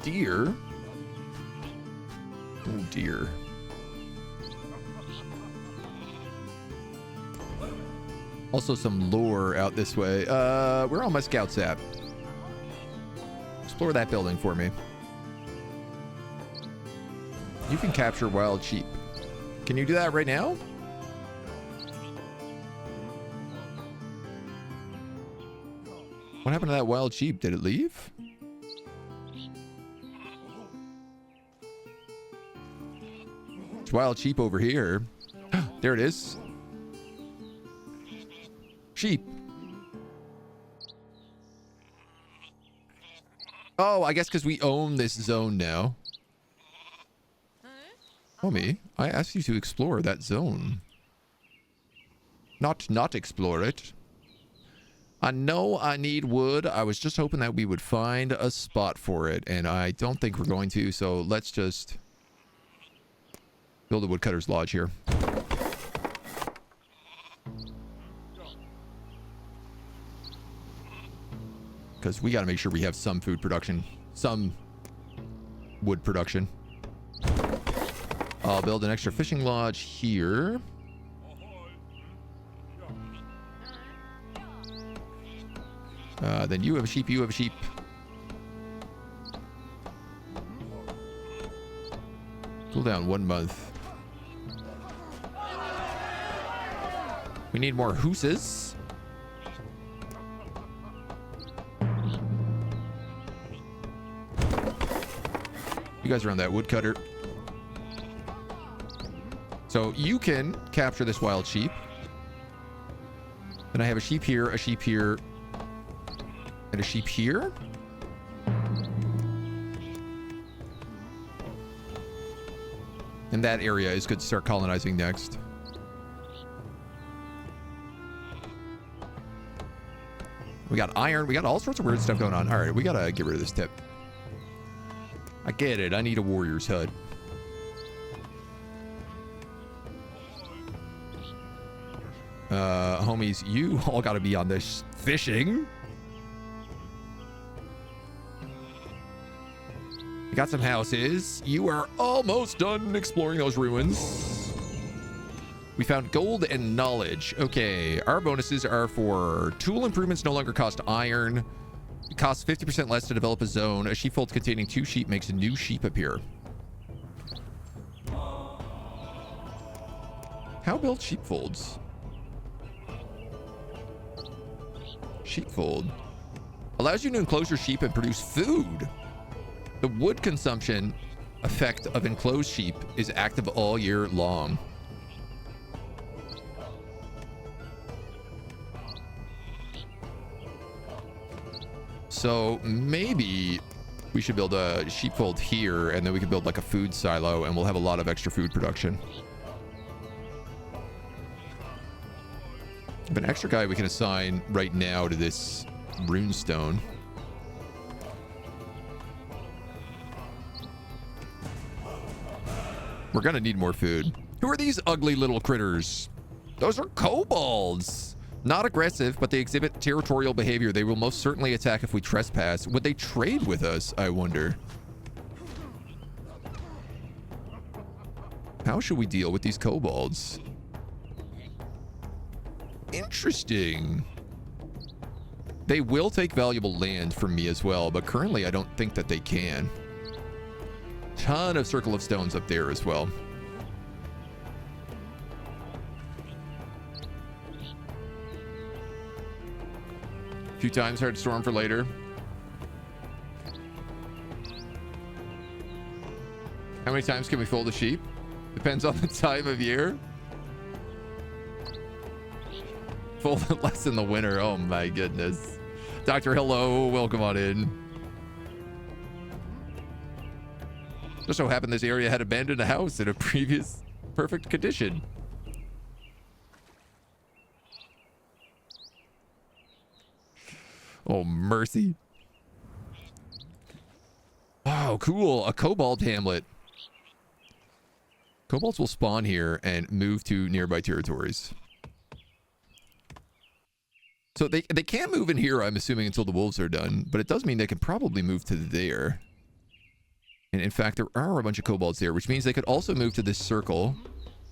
Deer. Oh dear. Also some lore out this way. Where are all my scouts at? Explore that building for me. You can capture wild sheep. Can you do that right now? What happened to that wild sheep? Did it leave? It's wild sheep over here. There it is. Sheep. Oh, I guess because we own this zone now. Homie, I asked you to explore that zone. Not explore it. I know I need wood. I was just hoping that we would find a spot for it, and I don't think we're going to, so let's just build a woodcutter's lodge here. Because we got to make sure we have some food production, some wood production. I'll build an extra fishing lodge here. Then you have a sheep, you have a sheep. Cool down 1 month. We need more hooses. You guys are on that woodcutter. So you can capture this wild sheep. Then I have a sheep here, and a sheep here. And that area is good to start colonizing next. We got iron. We got all sorts of weird stuff going on. All right, we got to get rid of this tip. I get it. I need a warrior's hut. Homies, you all got to be on this fishing. We got some houses. You are almost done exploring those ruins. We found gold and knowledge. Okay, our bonuses are for tool improvements no longer cost iron. It costs 50% less to develop a zone. A sheepfold containing 2 sheep makes a new sheep appear. How build sheepfolds? Sheepfold allows you to enclose your sheep and produce food. The wood consumption effect of enclosed sheep is active all year long. So maybe we should build a sheepfold here, and then we can build like a food silo, and we'll have a lot of extra food production. We have an extra guy we can assign right now to this runestone. We're gonna need more food. Who are these ugly little critters? Those are kobolds. Not aggressive, but they exhibit territorial behavior. They will most certainly attack if we trespass. Would they trade with us, I wonder? How should we deal with these kobolds? Interesting. They will take valuable land from me as well, but currently I don't think that they can. Ton of circle of stones up there as well. A few times hard storm for later. How many times can we fold a sheep? Depends on the time of year. Fold it less in the winter. Oh my goodness. Doctor, hello. Welcome on in. Just so happened this area had abandoned a house in a previous perfect condition. Oh, mercy. Oh, cool. A kobold hamlet. Kobolds will spawn here and move to nearby territories. So they can't move in here, I'm assuming, until the wolves are done. But it does mean they can probably move to there. And in fact, there are a bunch of kobolds there, which means they could also move to this circle.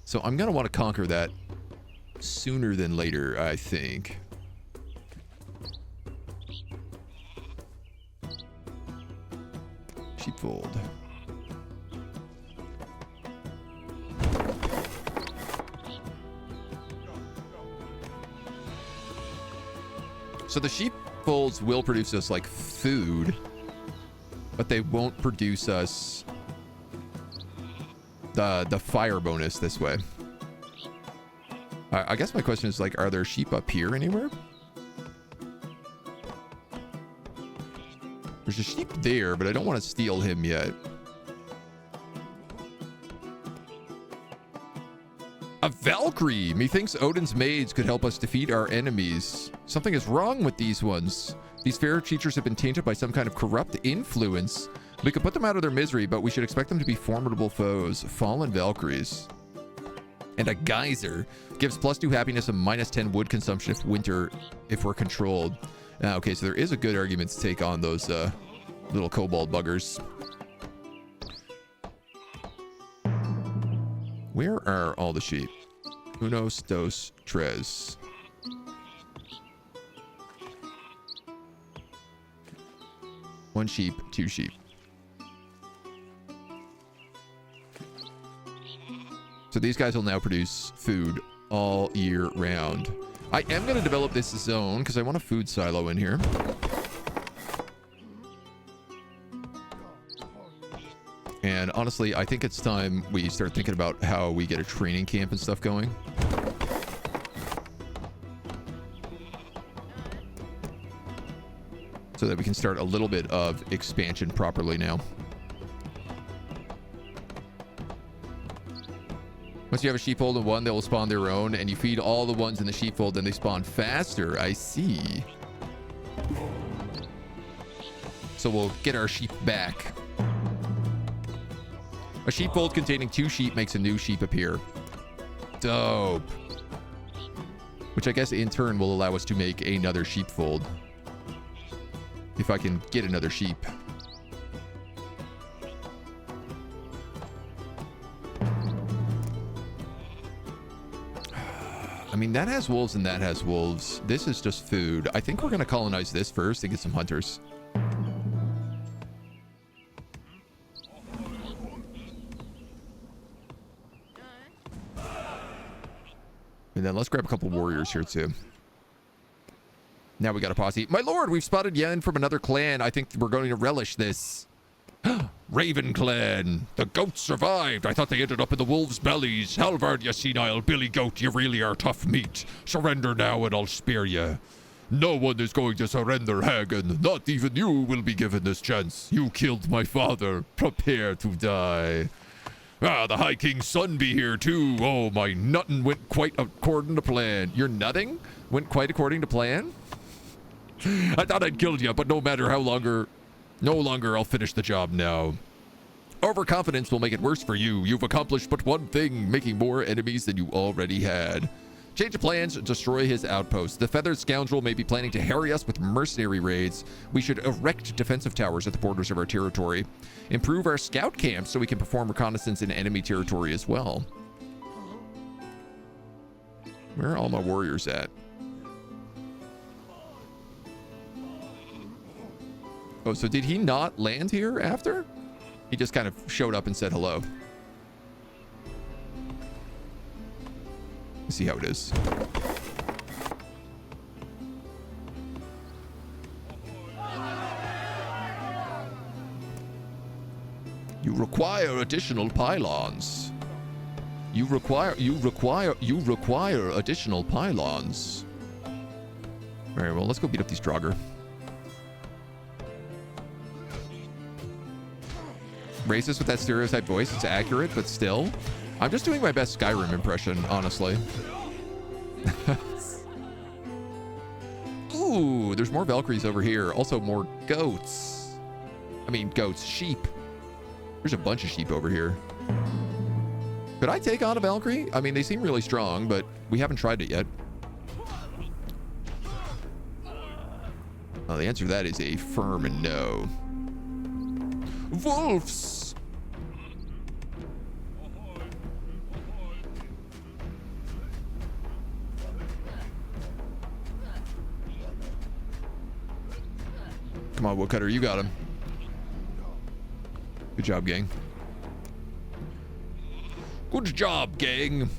So I'm going to want to conquer that sooner than later, I think. Sheepfold. So the sheepfolds will produce us like food, but they won't produce us the fire bonus this way. I guess my question is, like, are there sheep up here anywhere? There's a sheep there, but I don't want to steal him yet. A Valkyrie! Methinks Odin's maids could help us defeat our enemies. Something is wrong with these ones. These fair creatures have been tainted by some kind of corrupt influence. We could put them out of their misery, but we should expect them to be formidable foes. Fallen Valkyries. And a geyser gives +2 happiness and -10 wood consumption if we're controlled. Okay, so there is a good argument to take on those little kobold buggers. Where are all the sheep? Unos, dos, tres. One sheep, 2 sheep. So these guys will now produce food all year round. I am going to develop this zone because I want a food silo in here. And honestly, I think it's time we start thinking about how we get a training camp and stuff going. So that we can start a little bit of expansion properly now. Once you have a sheepfold in one, they will spawn their own, and you feed all the ones in the sheepfold, and they spawn faster. I see. So we'll get our sheep back. A sheepfold containing 2 sheep makes a new sheep appear. Dope. Which I guess in turn will allow us to make another sheepfold. If I can get another sheep. I mean, that has wolves and that has wolves. This is just food. I think we're going to colonize this first and get some hunters. And then let's grab a couple warriors here too. Now we got a posse. My lord, we've spotted Yen from another clan. I think we're going to relish this. Raven clan. The goats survived. I thought they ended up in the wolves' bellies. Halvard, you senile billy goat, you really are tough meat. Surrender now and I'll spare you. No one is going to surrender, Hagen. Not even you will be given this chance. You killed my father. Prepare to die. Ah, the High King's son be here too. Oh, my nutting went quite according to plan. Your nutting went quite according to plan? I thought I'd killed you, but no matter how longer, no longer I'll finish the job now. Overconfidence will make it worse for you. You've accomplished but one thing, making more enemies than you already had. Change of plans, destroy his outpost. The feathered scoundrel may be planning to harry us with mercenary raids. We should erect defensive towers at the borders of our territory. Improve our scout camps so we can perform reconnaissance in enemy territory as well. Where are all my warriors at? Oh, so did he not land here after? He just kind of showed up and said hello. Let's see how it is. You require additional pylons. You require additional pylons. All right, well, let's go beat up these Draugr. Racist with that stereotype voice. It's accurate, but still. I'm just doing my best Skyrim impression, honestly. Ooh, there's more Valkyries over here. Also more goats. I mean, goats, sheep. There's a bunch of sheep over here. Could I take on a Valkyrie? I mean, they seem really strong, but we haven't tried it yet. Well, the answer to that is a firm no. Wolves! Come on, Woodcutter, you got him. Good job, gang. Good job, gang.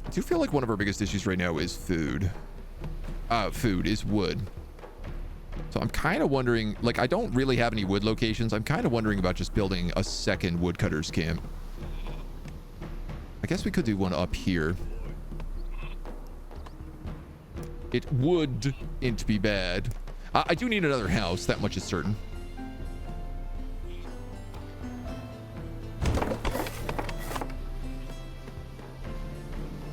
I do feel like one of our biggest issues right now is food. Food is wood. So I'm kind of wondering, like, I don't really have any wood locations. I'm kind of wondering about just building a second woodcutter's camp. I guess we could do one up here. It wouldn't be bad. I do need another house. That much is certain.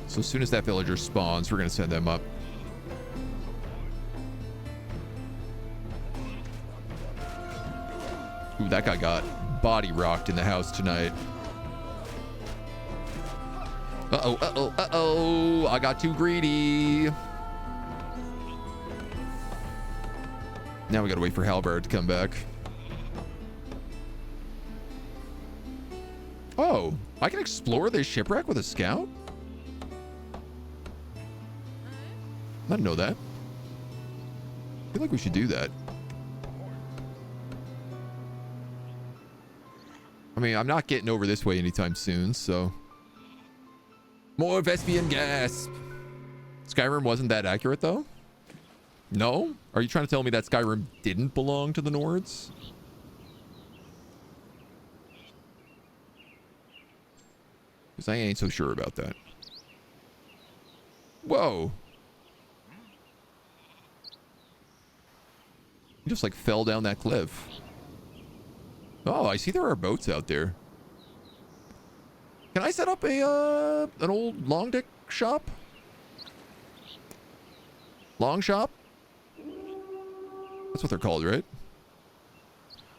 So as soon as that villager spawns, we're going to send them up. Ooh, that guy got body rocked in the house tonight. Uh-oh, uh-oh, uh-oh. I got too greedy. Now we gotta wait for Halvard to come back. Oh, I can explore this shipwreck with a scout? I didn't know that. I feel like we should do that. I mean, I'm not getting over this way anytime soon, so. More Vespian gas. Skyrim wasn't that accurate, though? No? Are you trying to tell me that Skyrim didn't belong to the Nords? Because I ain't so sure about that. Whoa. You just like fell down that cliff. Oh, I see there are boats out there. Can I set up a an old long deck shop? Long shop? That's what they're called, right?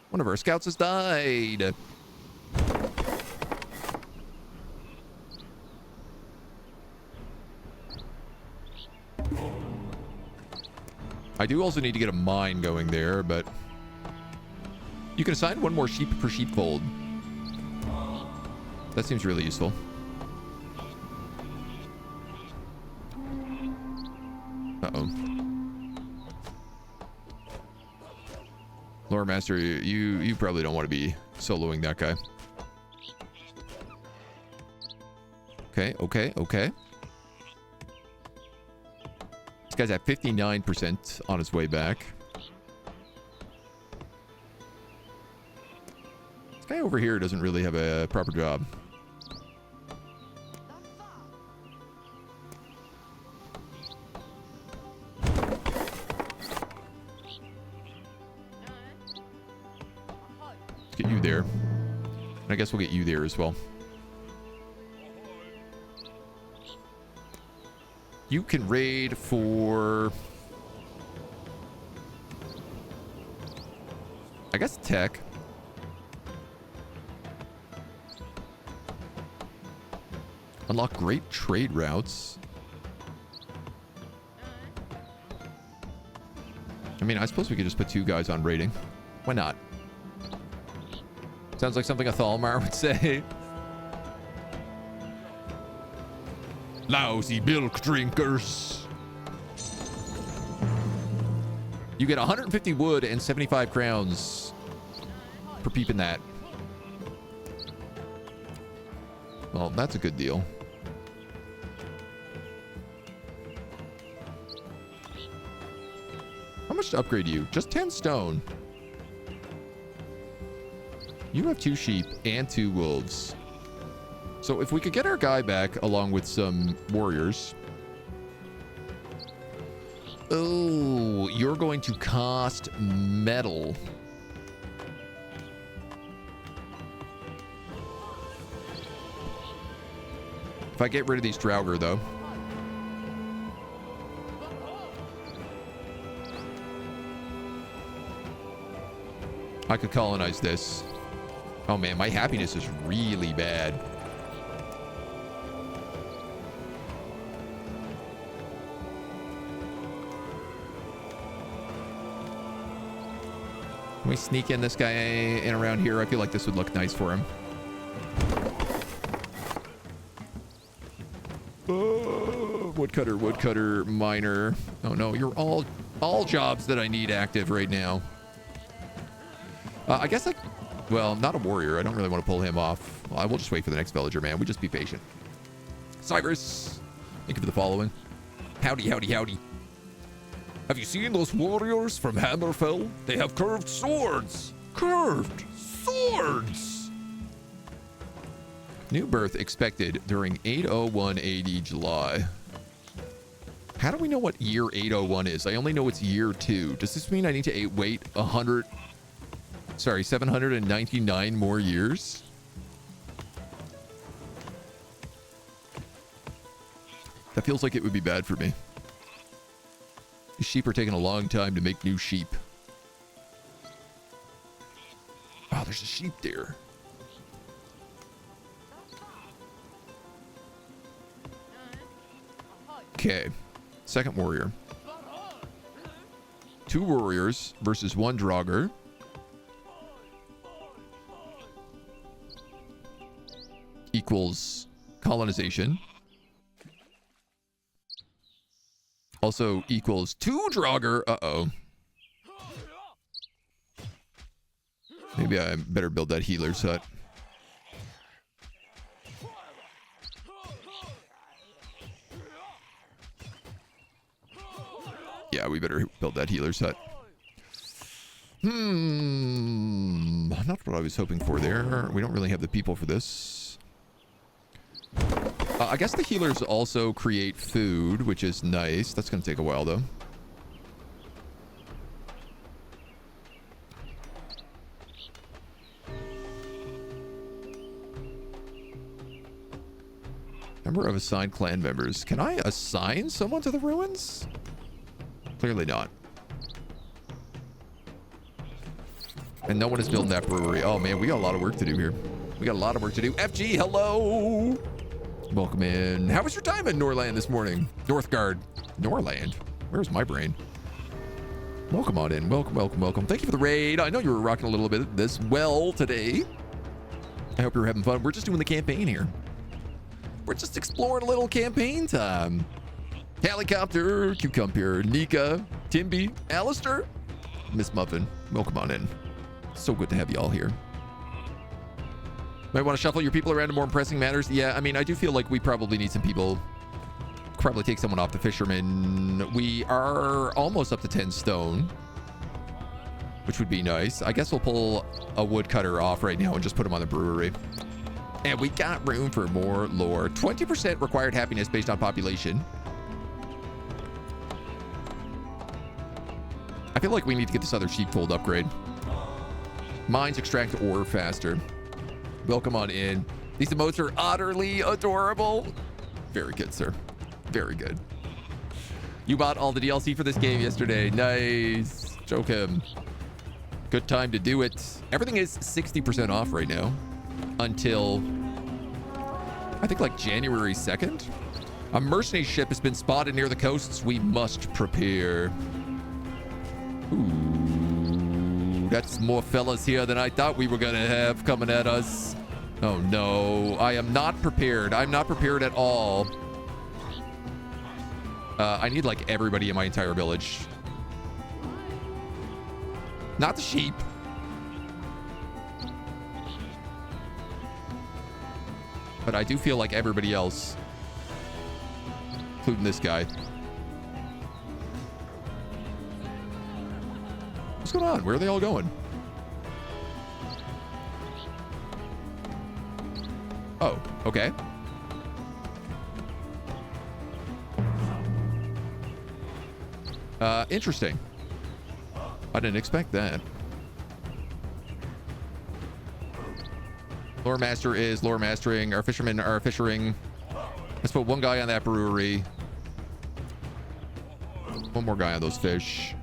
One of our scouts has died. I do also need to get a mine going there, but you can assign one more sheep per sheepfold. That seems really useful. Uh-oh. Lore Master, you probably don't want to be soloing that guy. Okay. This guy's at 59% on his way back. This guy over here doesn't really have a proper job. Let's get you there. And I guess we'll get you there as well. You can raid for, I guess, tech. Unlock great trade routes. I mean, I suppose we could just put 2 guys on raiding. Why not? Sounds like something a Thalmar would say. Lousy milk drinkers. You get 150 wood and 75 crowns for peeping that. Well, that's a good deal. How much to upgrade you? Just 10 stone. You have 2 sheep and 2 wolves. So if we could get our guy back along with some warriors. Oh, you're going to cost metal. If I get rid of these Draugr, though. I could colonize this. Oh man, my happiness is really bad. Can we sneak in this guy in around here? I feel like this would look nice for him. Oh, woodcutter, miner. Oh no, you're all jobs that I need active right now. I guess well, not a warrior. I don't really want to pull him off. I will just wait for the next villager, man. We just be patient. Cyrus, thank you for the following. Howdy. Have you seen those warriors from Hammerfell? They have curved swords! Curved swords! New birth expected during 801 AD July. How do we know what year 801 is? I only know it's year 2. Does this mean I need to wait 799 more years? That feels like it would be bad for me. These sheep are taking a long time to make new sheep. Wow, there's a sheep there. Okay. Second warrior. 2 warriors versus 1 Draugr. Equals colonization. Also equals 2 Draugr. Uh-oh. Maybe I better build that healer's hut. Yeah, we better build that healer's hut. Not what I was hoping for there. We don't really have the people for this. I guess the healers also create food, which is nice. That's going to take a while, though. Number of assigned clan members. Can I assign someone to the ruins? Clearly not. And no one is building that brewery. Oh man, we got a lot of work to do here. We got a lot of work to do. FG, hello. Welcome in. How was your time in Norland this morning? Northgard. Norland? Where's my brain? Welcome on in. Welcome, welcome, welcome. Thank you for the raid. I know you were rocking a little bit this well today. I hope you're having fun. We're just doing the campaign here. We're just exploring a little campaign time. Helicopter, Cucumber, Nika, Timby, Alistair, Miss Muffin. Welcome on in. So good to have you all here. Might want to shuffle your people around to more pressing matters. Yeah, I mean, I do feel like we probably need some people. Probably take someone off the fishermen. We are almost up to 10 stone, which would be nice. I guess we'll pull a woodcutter off right now and just put him on the brewery. And we got room for more lore. 20% required happiness based on population. I feel like we need to get this other sheepfold upgrade. Mines extract ore faster. Welcome on in. These emotes are utterly adorable. Very good, sir. Very good. You bought all the DLC for this game yesterday. Nice. Joke him. Good time to do it. Everything is 60% off right now. Until, I think, like January 2nd. A mercenary ship has been spotted near the coasts. We must prepare. Ooh, that's more fellas here than I thought we were gonna have coming at us. Oh no, I am not prepared. I'm not prepared at all. I need like everybody in my entire village. Not the sheep. But I do feel like everybody else, including this guy. What's going on? Where are they all going? Oh, okay. Interesting. I didn't expect that. Lore master is lore mastering. Our fishermen are fishing. Let's put one guy on that brewery. One more guy on those fish.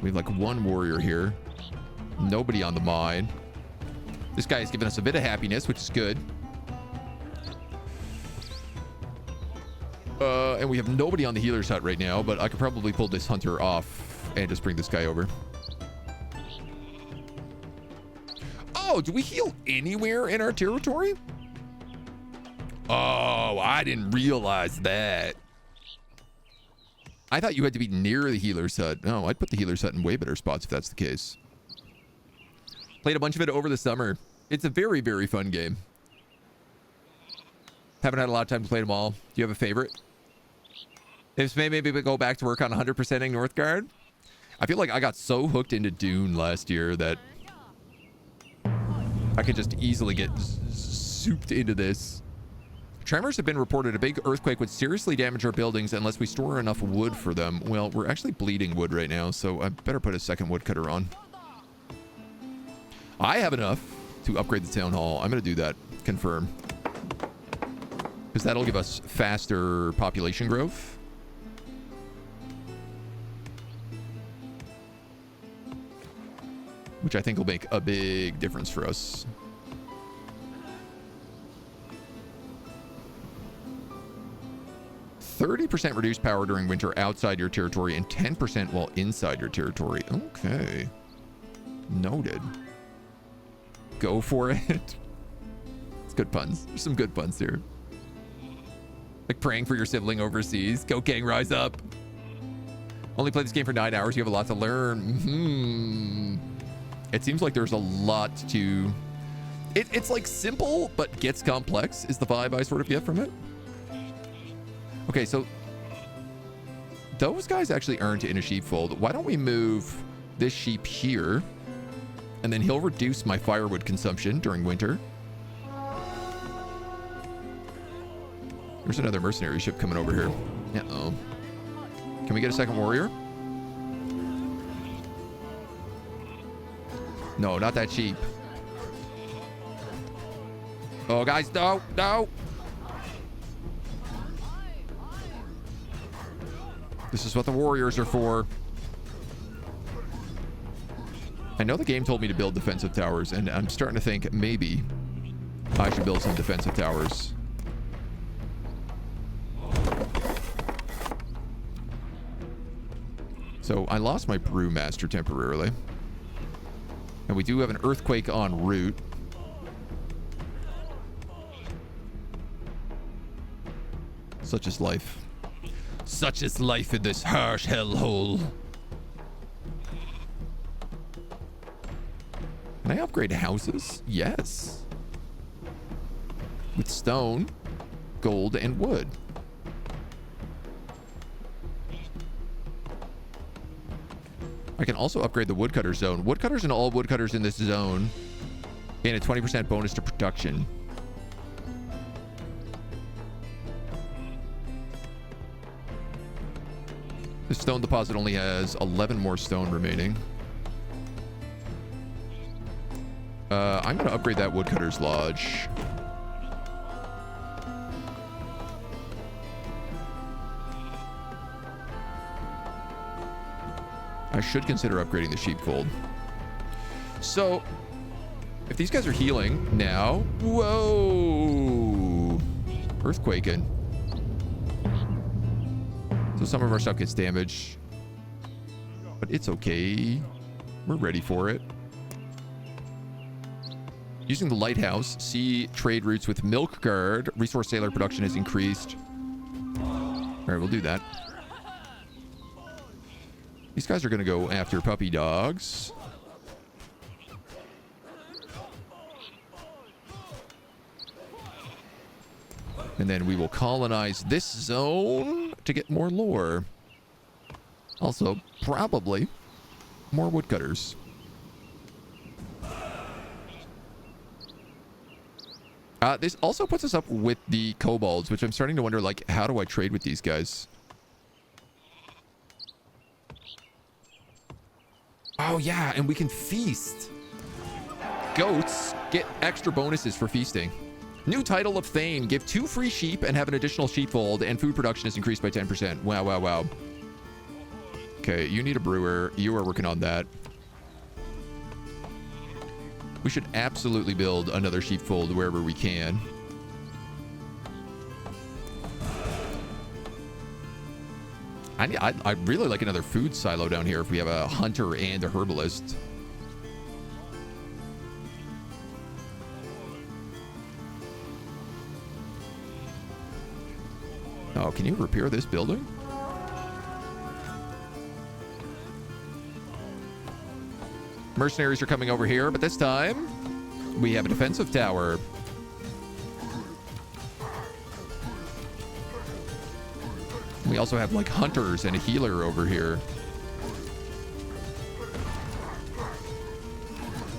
We have like one warrior here. Nobody on the mine. This guy is giving us a bit of happiness, which is good. And we have nobody on the healer's hut right now, but I could probably pull this hunter off and just bring this guy over. Oh, do we heal anywhere in our territory? Oh, I didn't realize that. I thought you had to be near the healer's hut. No, I'd put the healer's hut in way better spots if that's the case. Played a bunch of it over the summer. It's a very, very fun game. Haven't had a lot of time to play them all. Do you have a favorite? If maybe we go back to work on 100%ing Northgard. I feel like I got so hooked into Dune last year that I could just easily get souped into this. Tremors have been reported. A big earthquake would seriously damage our buildings unless we store enough wood for them. Well, we're actually bleeding wood right now, so I better put a second woodcutter on. I have enough to upgrade the town hall. I'm going to do that. Confirm. Because that'll give us faster population growth. Which I think will make a big difference for us. %30 reduced power during winter outside your territory and 10% while inside your territory. Okay. Noted. Go for it. It's good puns. There's some good puns here. Like praying for your sibling overseas. Go gang, rise up. Only play this game for 9 hours. You have a lot to learn. It seems like there's a lot to It's like simple, but gets complex is the vibe I sort of get from it. Okay, so those guys actually earned in a sheepfold. Why don't we move this sheep here? And then he'll reduce my firewood consumption during winter. There's another mercenary ship coming over here. Uh-oh. Can we get a second warrior? No, not that sheep. Oh, guys, no, no. This is what the warriors are for. I know the game told me to build defensive towers, and I'm starting to think maybe I should build some defensive towers. So I lost my brewmaster temporarily. And we do have an earthquake en route. Such is life. Such is life in this harsh hellhole. Can I upgrade houses? Yes. With stone, gold, and wood. I can also upgrade the woodcutter zone. Woodcutters and all woodcutters in this zone gain a 20% bonus to production. The stone deposit only has 11 more stone remaining. I'm going to upgrade that woodcutter's lodge. I should consider upgrading the sheepfold. So, if these guys are healing now... Whoa! Earthquaking. So some of our stuff gets damaged. But it's okay. We're ready for it. Using the lighthouse, see trade routes with Northgard. Resource sailor production has increased. Alright, we'll do that. These guys are going to go after puppy dogs. And then we will colonize this zone to get more lore. Also, probably more woodcutters. This also puts us up with the kobolds, which I'm starting to wonder, like, how do I trade with these guys? Oh, yeah, and we can feast. Goats get extra bonuses for feasting. New title of Thane. Give 2 free sheep and have an additional sheepfold, and food production is increased by 10%. Wow, wow, wow. Okay, you need a brewer. You are working on that. We should absolutely build another sheepfold wherever we can. I'd really like another food silo down here if we have a hunter and a herbalist. Oh, can you repair this building? Mercenaries are coming over here, but this time we have a defensive tower. We also have like hunters and a healer over here.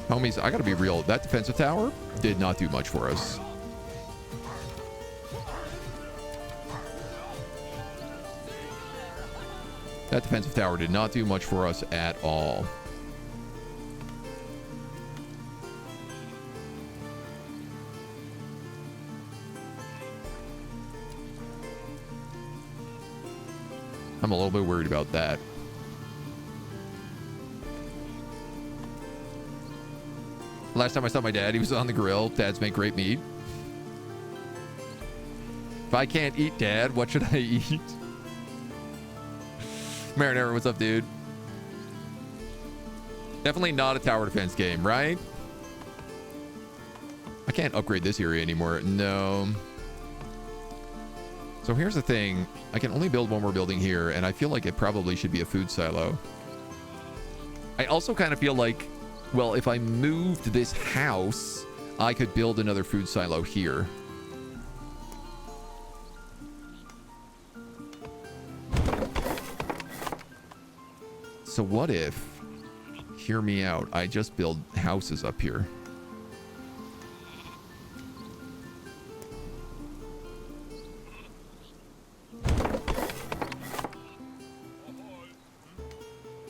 Homies, I gotta be real. That defensive tower did not do much for us. That defensive tower did not do much for us at all. I'm a little bit worried about that. Last time I saw my dad, he was on the grill. Dads make great meat. If I can't eat, Dad, what should I eat? Marinara, what's up, dude? Definitely not a tower defense game, right? I can't upgrade this area anymore. No. So here's the thing. I can only build one more building here, and I feel like it probably should be a food silo. I also kind of feel like, well, if I moved this house I could build another food silo here. So what if, hear me out, I just build houses up here.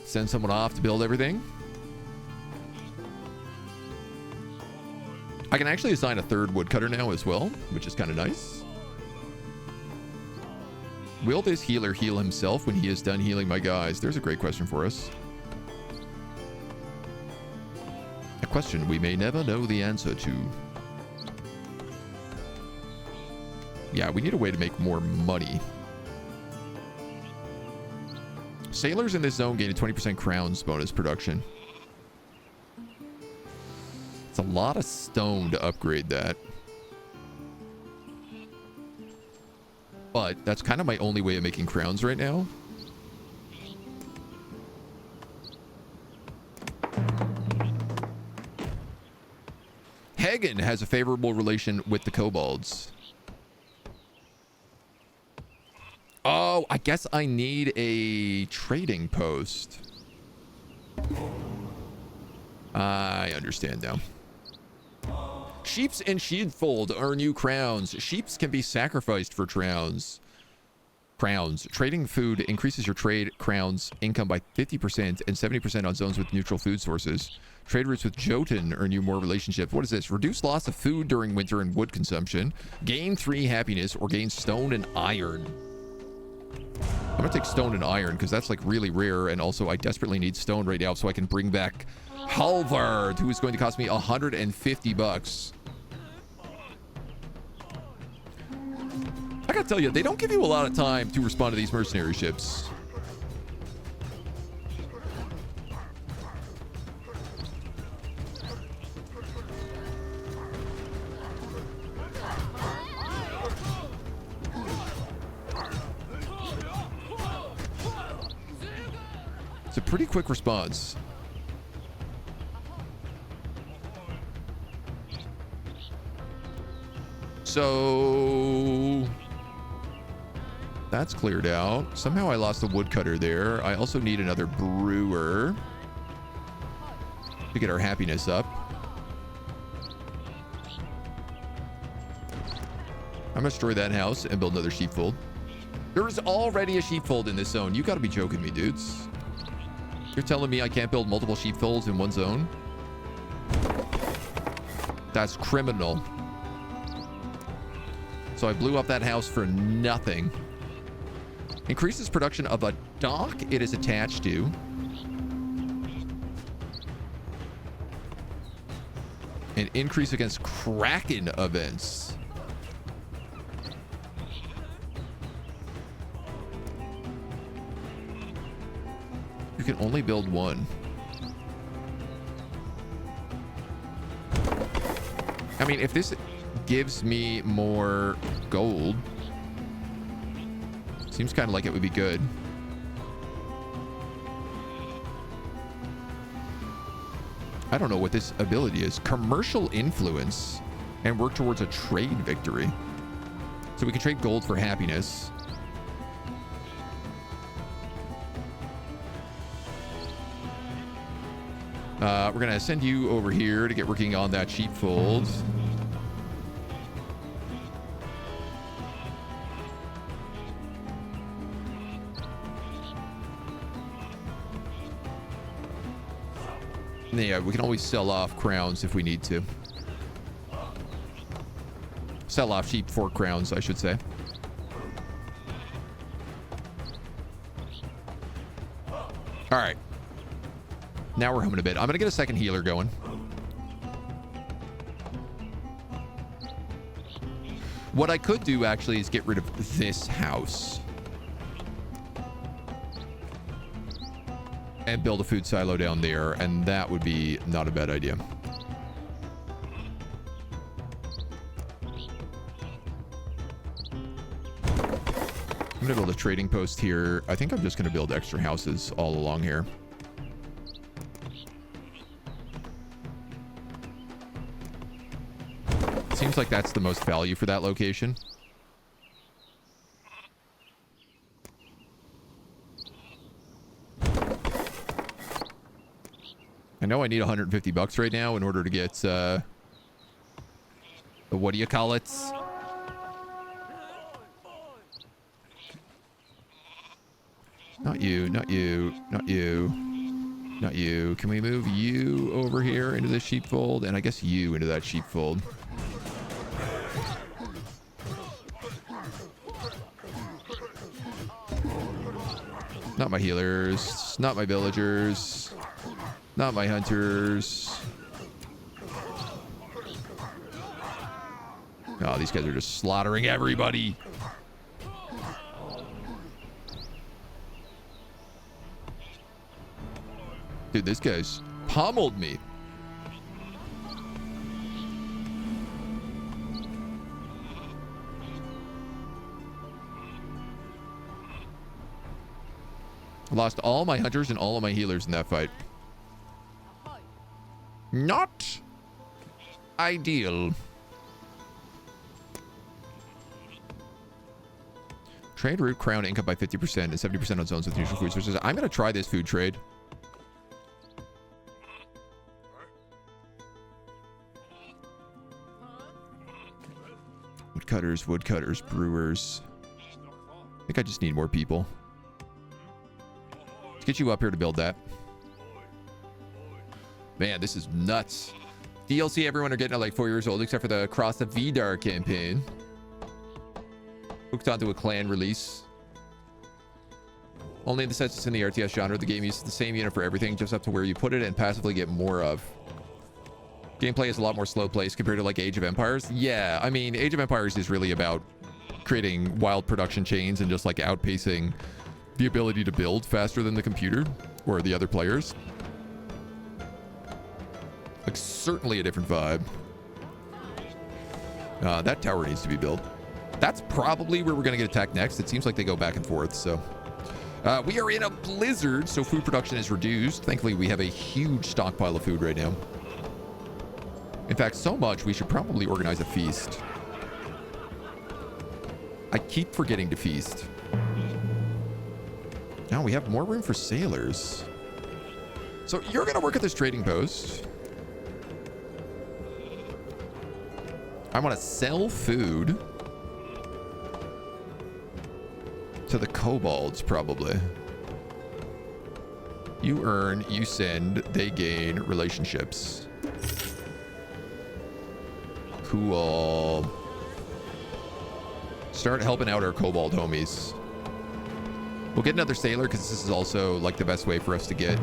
Send someone off to build everything. I can actually assign a third woodcutter now as well, which is kind of nice. Will this healer heal himself when he is done healing my guys? There's a great question for us. A question we may never know the answer to. Yeah, we need a way to make more money. Sailors in this zone gain a 20% crowns bonus production. It's a lot of stone to upgrade that. But that's kind of my only way of making crowns right now. Hagen has a favorable relation with the kobolds. Oh, I guess I need a trading post. I understand now. Sheeps and sheepfold earn you crowns. Sheeps can be sacrificed for crowns. Trading food increases your trade crowns income by 50% and 70% on zones with neutral food sources. Trade routes with Jotun earn you more relationships. What is this? Reduce loss of food during winter and wood consumption. Gain 3 happiness or gain stone and iron. I'm gonna take stone and iron because that's like really rare, and also I desperately need stone right now so I can bring back Halvard, who is going to cost me 150 bucks. I gotta tell you, they don't give you a lot of time to respond to these mercenary ships. It's a pretty quick response. So that's cleared out. Somehow I lost a woodcutter there. I also need another brewer to get our happiness up. I'm gonna destroy that house and build another sheepfold. There is already a sheepfold in this zone. You gotta be joking me, dudes. You're telling me I can't build multiple sheepfolds in one zone? That's criminal. So I blew up that house for nothing. Increases production of a dock it is attached to. And increase against Kraken events. You can only build one. I mean, if this gives me more gold, seems kind of like it would be good. I don't know what this ability is. Commercial influence and work towards a trade victory. So we can trade gold for happiness. We're gonna send you over here to get working on that sheepfold. Yeah, we can always sell off crowns if we need to. Sell off sheep for crowns, I should say. All right. Now we're humming a bit. I'm going to get a second healer going. What I could do actually is get rid of this house. And build a food silo down there, and that would be not a bad idea. I'm gonna build a trading post here. I think I'm just gonna build extra houses all along here. Seems like that's the most value for that location. I know I need 150 bucks right now in order to get, what do you call it? Not you, not you, not you, not you. Can we move you over here into the sheepfold? And I guess you into that sheepfold. Not my healers, not my villagers, not my hunters. Oh, these guys are just slaughtering everybody. Dude, this guy's pummeled me. Lost all my hunters and all of my healers in that fight. Not ideal. Trade route crown income by 50% and 70% on zones with neutral food sources. I'm going to try this food trade. Woodcutters, brewers. I think I just need more people. Let's get you up here to build that. Man, this is nuts. DLC, everyone are getting at like 4 years old, except for the Cross of Vidar campaign. Hooked onto a clan release. Only in the sense it's in the RTS genre. The game uses the same unit for everything, just up to where you put it and passively get more of. Gameplay is a lot more slow paced compared to like Age of Empires. Yeah, I mean, Age of Empires is really about creating wild production chains and just like outpacing the ability to build faster than the computer or the other players. Like, certainly a different vibe. That tower needs to be built. That's probably where we're going to get attacked next. It seems like they go back and forth, so. We are in a blizzard, so food production is reduced. Thankfully, we have a huge stockpile of food right now. In fact, so much, we should probably organize a feast. I keep forgetting to feast. Now we have more room for sailors. So you're going to work at this trading post. I want to sell food to the kobolds, probably. You earn, you send, they gain relationships. Cool. Start helping out our kobold homies. We'll get another sailor because this is also like the best way for us to get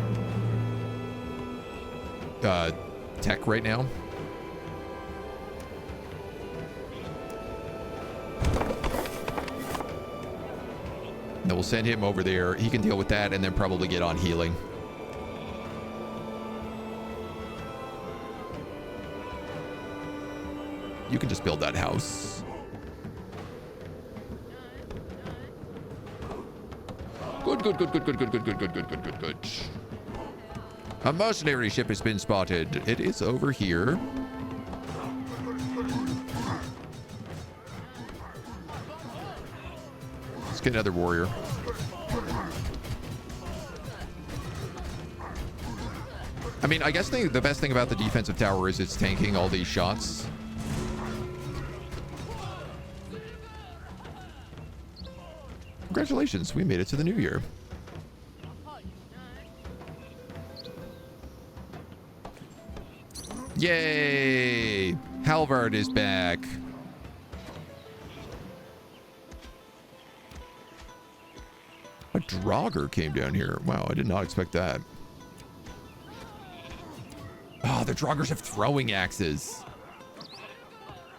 tech right now. Then we'll send him over there. He can deal with that and then probably get on healing. You can just build that house. Good. A mercenary ship has been spotted. It is over here. Let's get another warrior. I mean, I guess the best thing about the defensive tower is it's tanking all these shots. Congratulations, we made it to the new year. Yay! Halvard is back. A Draugr came down here. Wow, I did not expect that. Oh, the Draugrs have throwing axes.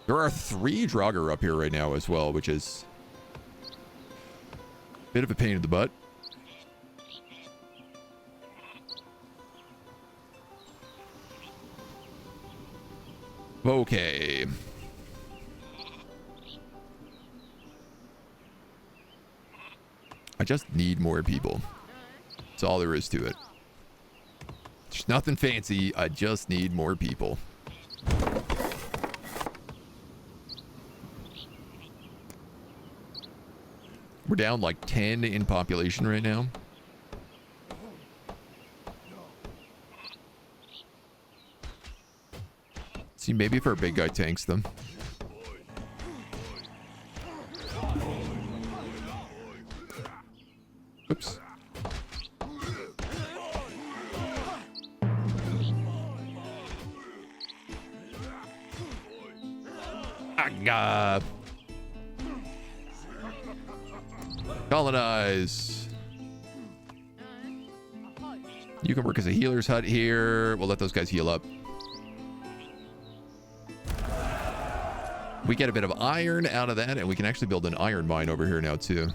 There are 3 Draugr up here right now as well, which is a bit of a pain in the butt. Okay. I just need more people. That's all there is to it. There's nothing fancy. I just need more people. We're down like 10 in population right now. See, maybe if our big guy tanks them. Oops. Colonize. You can work as a healer's hut here. We'll let those guys heal up. We get a bit of iron out of that, and we can actually build an iron mine over here now too.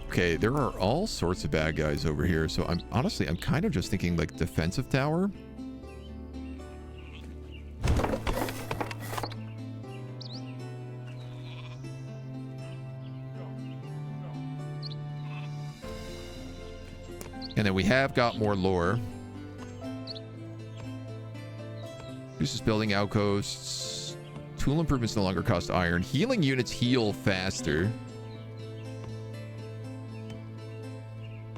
Okay, there are all sorts of bad guys over here, so I'm kind of just thinking like defensive tower. And then we have got more lore. This is building outposts. Tool improvements no longer cost iron. Healing units heal faster.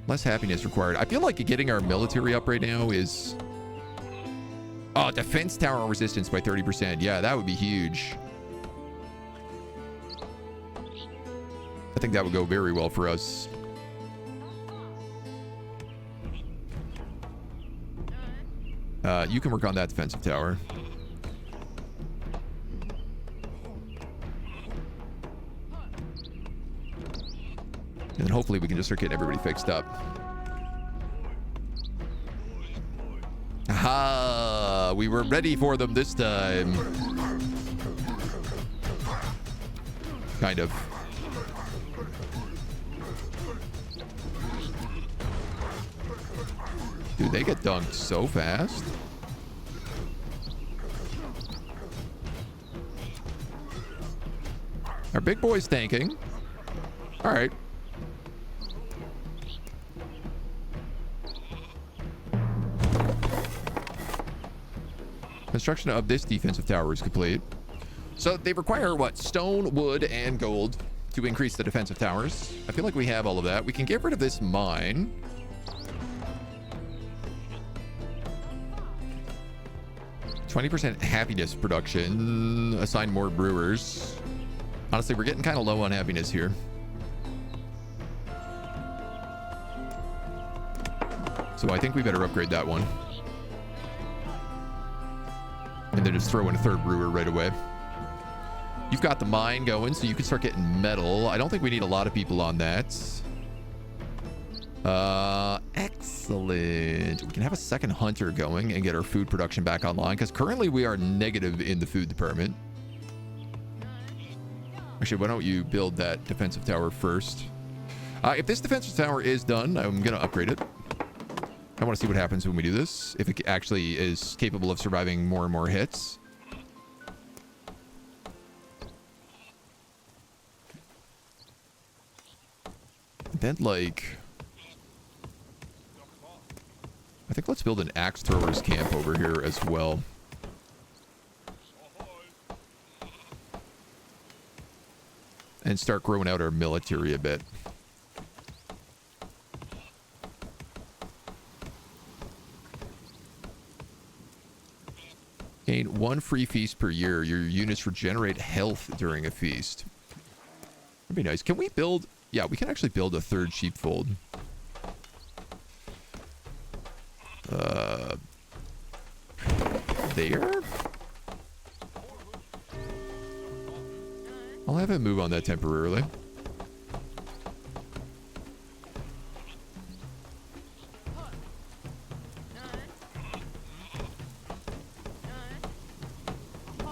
Less happiness required. I feel like getting our military up right now is... Oh, defense tower resistance by 30%. Yeah, that would be huge. I think that would go very well for us. You can work on that defensive tower. And then hopefully we can just start getting everybody fixed up. Aha! We were ready for them this time. Kind of. Dude, they get dunked so fast. Our big boy's tanking. All right. Construction of this defensive tower is complete. So they require what? Stone, wood, and gold to increase the defensive towers. I feel like we have all of that. We can get rid of this mine. %, happiness production. Assign more brewers. Honestly, we're getting kind of low on happiness here. So I think we better upgrade that one. And then just throw in a third brewer right away. You've got the mine going, so you can start getting metal. I don't think we need a lot of people on that. Excellent. We can have a second hunter going and get our food production back online, because currently we are negative in the food department. Actually, why don't you build that defensive tower first? If this defensive tower is done, I'm going to upgrade it. I want to see what happens when we do this. If it actually is capable of surviving more and more hits. Then, like... I think let's build an axe throwers camp over here as well. And start growing out our military a bit. Gain 1 free feast per year. Your units regenerate health during a feast. That'd be nice. Can we build... Yeah, we can actually build a third sheepfold. There? I'll have him move on that temporarily.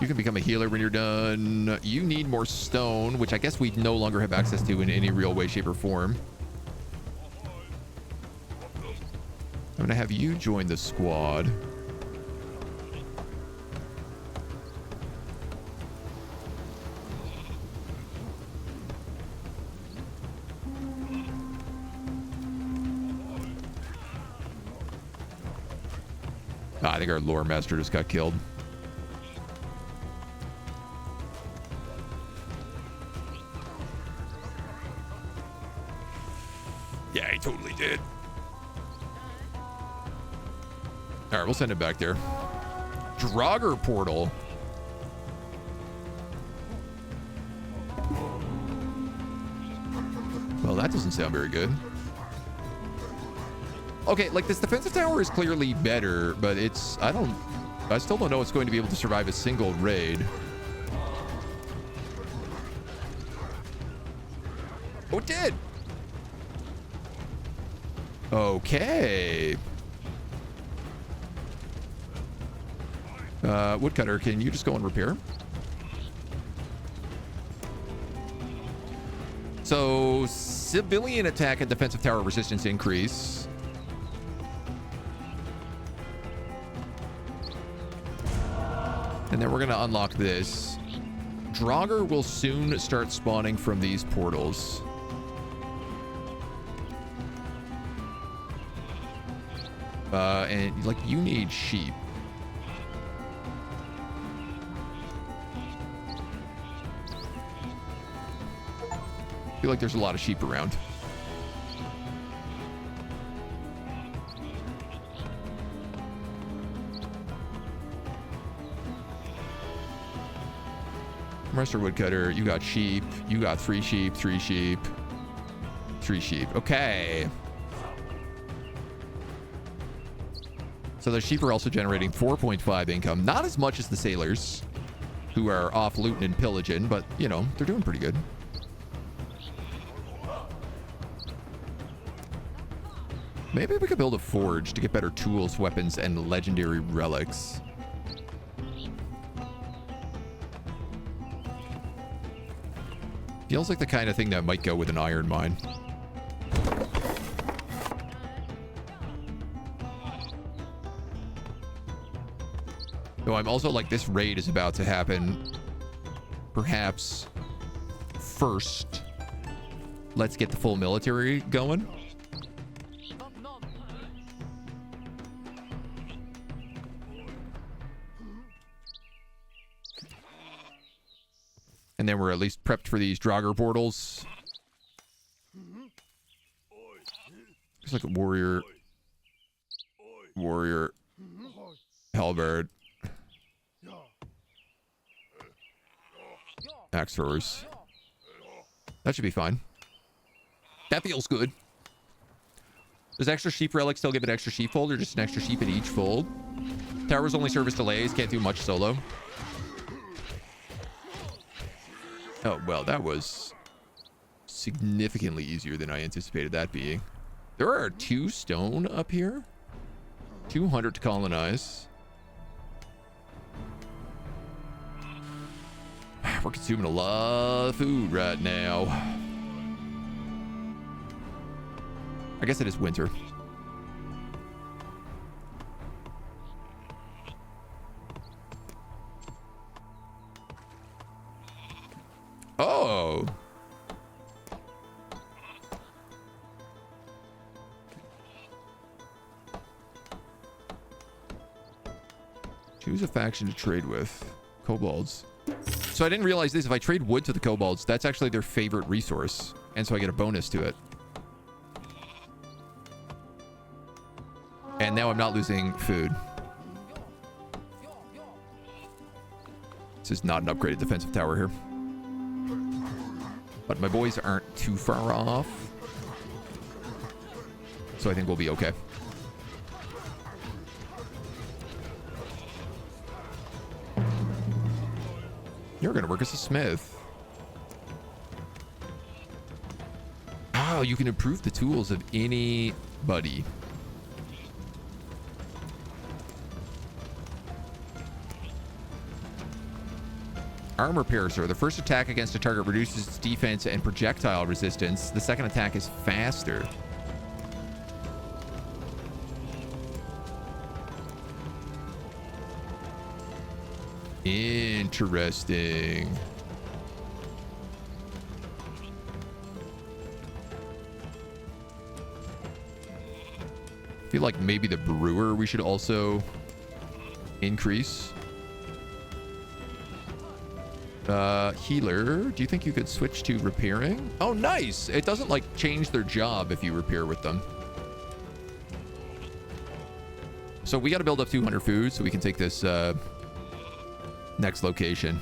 You can become a healer when you're done. You need more stone, which I guess we no longer have access to in any real way, shape, or form. I'm going to have you join the squad. I think our lore master just got killed. Yeah, he totally did. All right, we'll send it back there. Draugr portal. Well, that doesn't sound very good. Okay, like this defensive tower is clearly better, but I still don't know it's going to be able to survive a single raid. Oh, it did. Okay. Woodcutter, can you just go and repair? So, civilian attack and defensive tower resistance increase. And then we're going to unlock this. Draugr will soon start spawning from these portals. And, like, you need sheep. I feel like there's a lot of sheep around. Master Woodcutter, you got sheep. You got 3 sheep, 3 sheep, 3 sheep. Okay. So the sheep are also generating 4.5 income. Not as much as the sailors, who are off looting and pillaging, but, you know, they're doing pretty good. Maybe we could build a forge to get better tools, weapons, and legendary relics. Feels like the kind of thing that might go with an iron mine. Though I'm also like, this raid is about to happen. Perhaps first, let's get the full military going. And then we're at least prepped for these Draugr portals. It's like a warrior. Warrior. Halberd. Axe throwers. That should be fine. That feels good. Does extra sheep relic still give an extra sheep fold, or just an extra sheep in each fold? Towers only service delays, can't do much solo. Oh, well, that was significantly easier than I anticipated that being. There are 2 stone up here. 200 to colonize. We're consuming a lot of food right now. I guess it is winter. Oh. Choose a faction to trade with. Kobolds. So I didn't realize this. If I trade wood to the kobolds, that's actually their favorite resource. And so I get a bonus to it. And now I'm not losing food. This is not an upgraded defensive tower here. But my boys aren't too far off. So I think we'll be okay. You're going to work as a smith. Oh, you can improve the tools of anybody. Armor Piercer. The first attack against a target reduces its defense and projectile resistance. The second attack is faster. Interesting. I feel like maybe the brewer we should also increase. Healer, do you think you could switch to repairing? Oh, nice. It doesn't like change their job if you repair with them. So we got to build up 200 food so we can take this next location.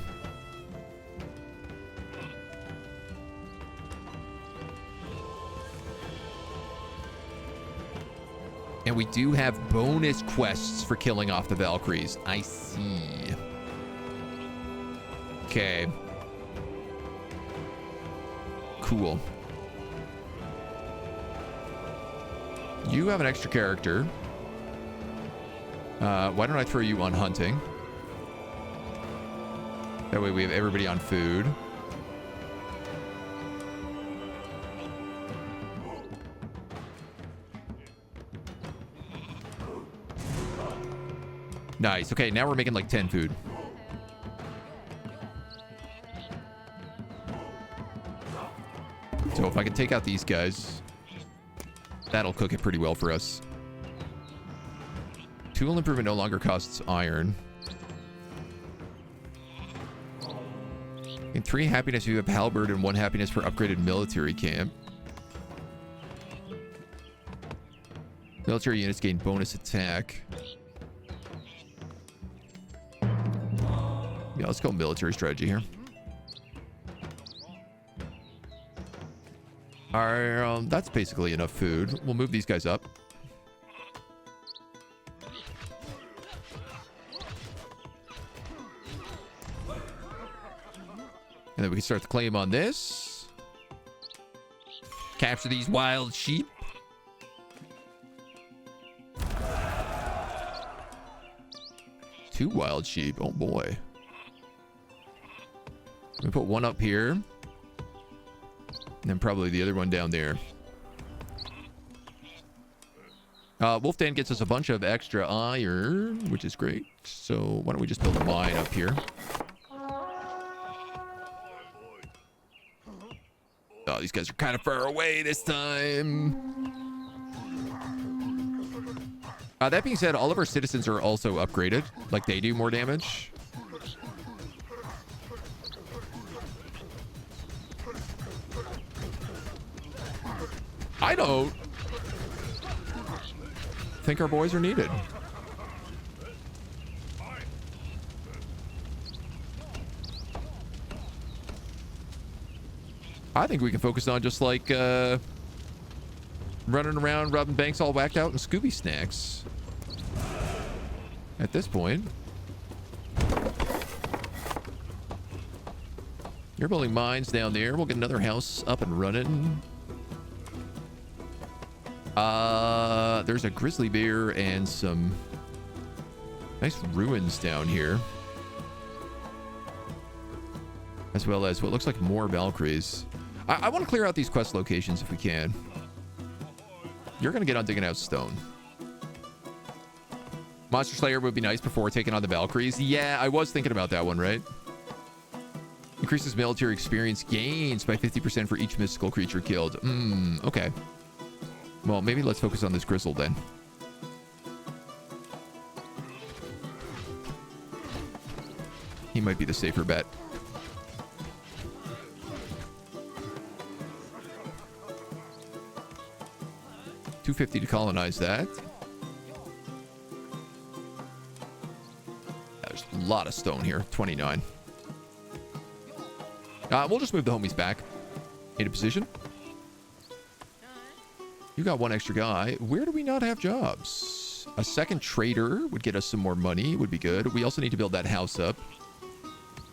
And we do have bonus quests for killing off the Valkyries. I see. Okay. Cool. You have an extra character. Why don't I throw you on hunting? That way we have everybody on food. Nice. Okay, now we're making like 10 food. So if I can take out these guys, that'll cook it pretty well for us. Tool improvement no longer costs iron. In 3 happiness, you have halberd and 1 happiness for upgraded military camp. Military units gain bonus attack. Yeah, let's go military strategy here. Alright, that's basically enough food. We'll move these guys up. And then we can start the claim on this. Capture these wild sheep. Two wild sheep. Oh boy. We put one up here. And then probably the other one down there. Wolfdan gets us a bunch of extra iron, which is great. So why don't we just build a mine up here? Oh, these guys are kind of far away this time. That being said, all of our citizens are also upgraded. Like, they do more damage. I don't think our boys are needed. I think we can focus on just like running around robbing banks all whacked out and Scooby snacks at this point. You're building mines down there. We'll get another house up and running. There's a grizzly bear and some nice ruins down here, as well as what looks like more Valkyries. I want to clear out these quest locations if we can. You're going to get on digging out stone. Monster Slayer would be nice before taking on the Valkyries. Yeah, I was thinking about that one, right? Increases military experience gains by 50% for each mystical creature killed. Okay. Well, maybe let's focus on this Grizzle then. He might be the safer bet. $250 to colonize that. There's a lot of stone here. 29. We'll just move the homies back into position. You got one extra guy. Where do we not have jobs? A second trader would get us some more money. Would be good. We also need to build that house up.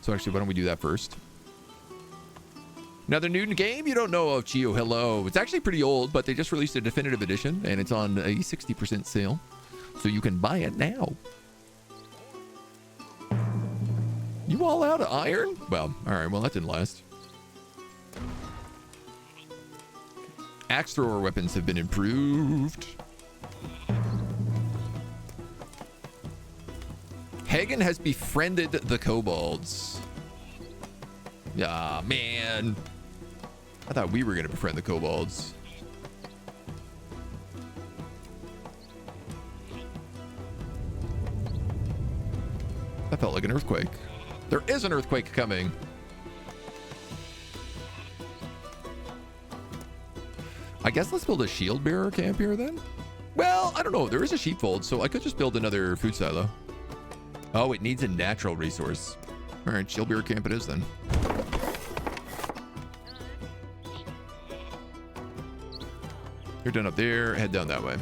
So actually, why don't we do that first? Another new game you don't know of, Geo. Hello. It's actually pretty old, but they just released a definitive edition, and it's on a 60% sale. So you can buy it now. You all out of iron? Well, all right. Well, that didn't last. Axe thrower weapons have been improved. Hagen has befriended the kobolds. Ah, man. I thought we were going to befriend the kobolds. That felt like an earthquake. There is an earthquake coming. I guess let's build a shield bearer camp here then. Well, I don't know. There is a sheepfold, so I could just build another food silo. Oh, it needs a natural resource. All right, shield bearer camp it is then. You're done up there. Head down that way.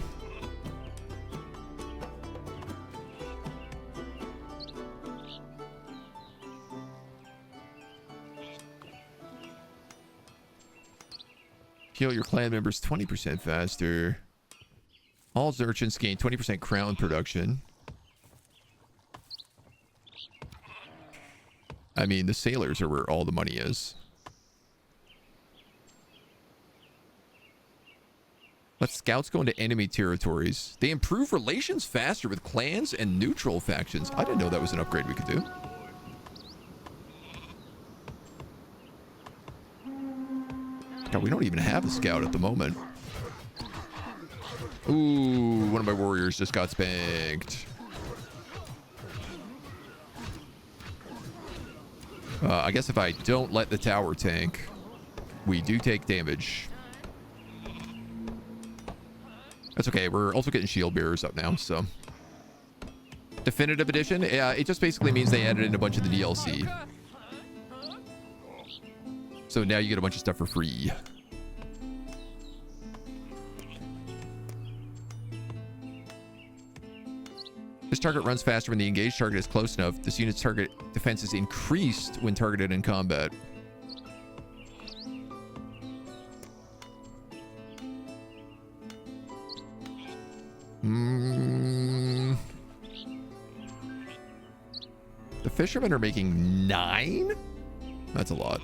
Heal your clan members 20% faster. All urchins gain 20% crown production. I mean, the sailors are where all the money is. Let scouts go into enemy territories. They improve relations faster with clans and neutral factions. I didn't know that was an upgrade we could do. God, we don't even have a scout at the moment. Ooh, one of my warriors just got spanked. I guess if I don't let the tower tank, we do take damage. That's okay. We're also getting shield bearers up now, so. Definitive edition? Yeah, it just basically means they added in a bunch of the DLC. So now you get a bunch of stuff for free. This target runs faster when the engaged target is close enough. This unit's target defense is increased when targeted in combat. The fishermen are making 9? That's a lot.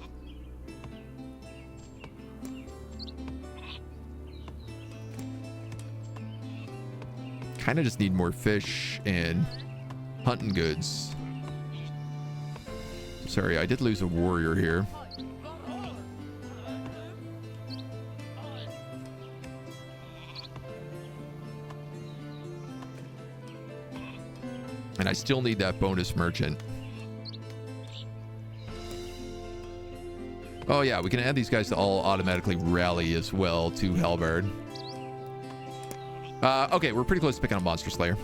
Kind of just need more fish and hunting goods. Sorry, I did lose a warrior here. And I still need that bonus merchant. Oh yeah, we can add these guys to all automatically rally as well to Halberd. Okay, we're pretty close to picking up Monster Slayer.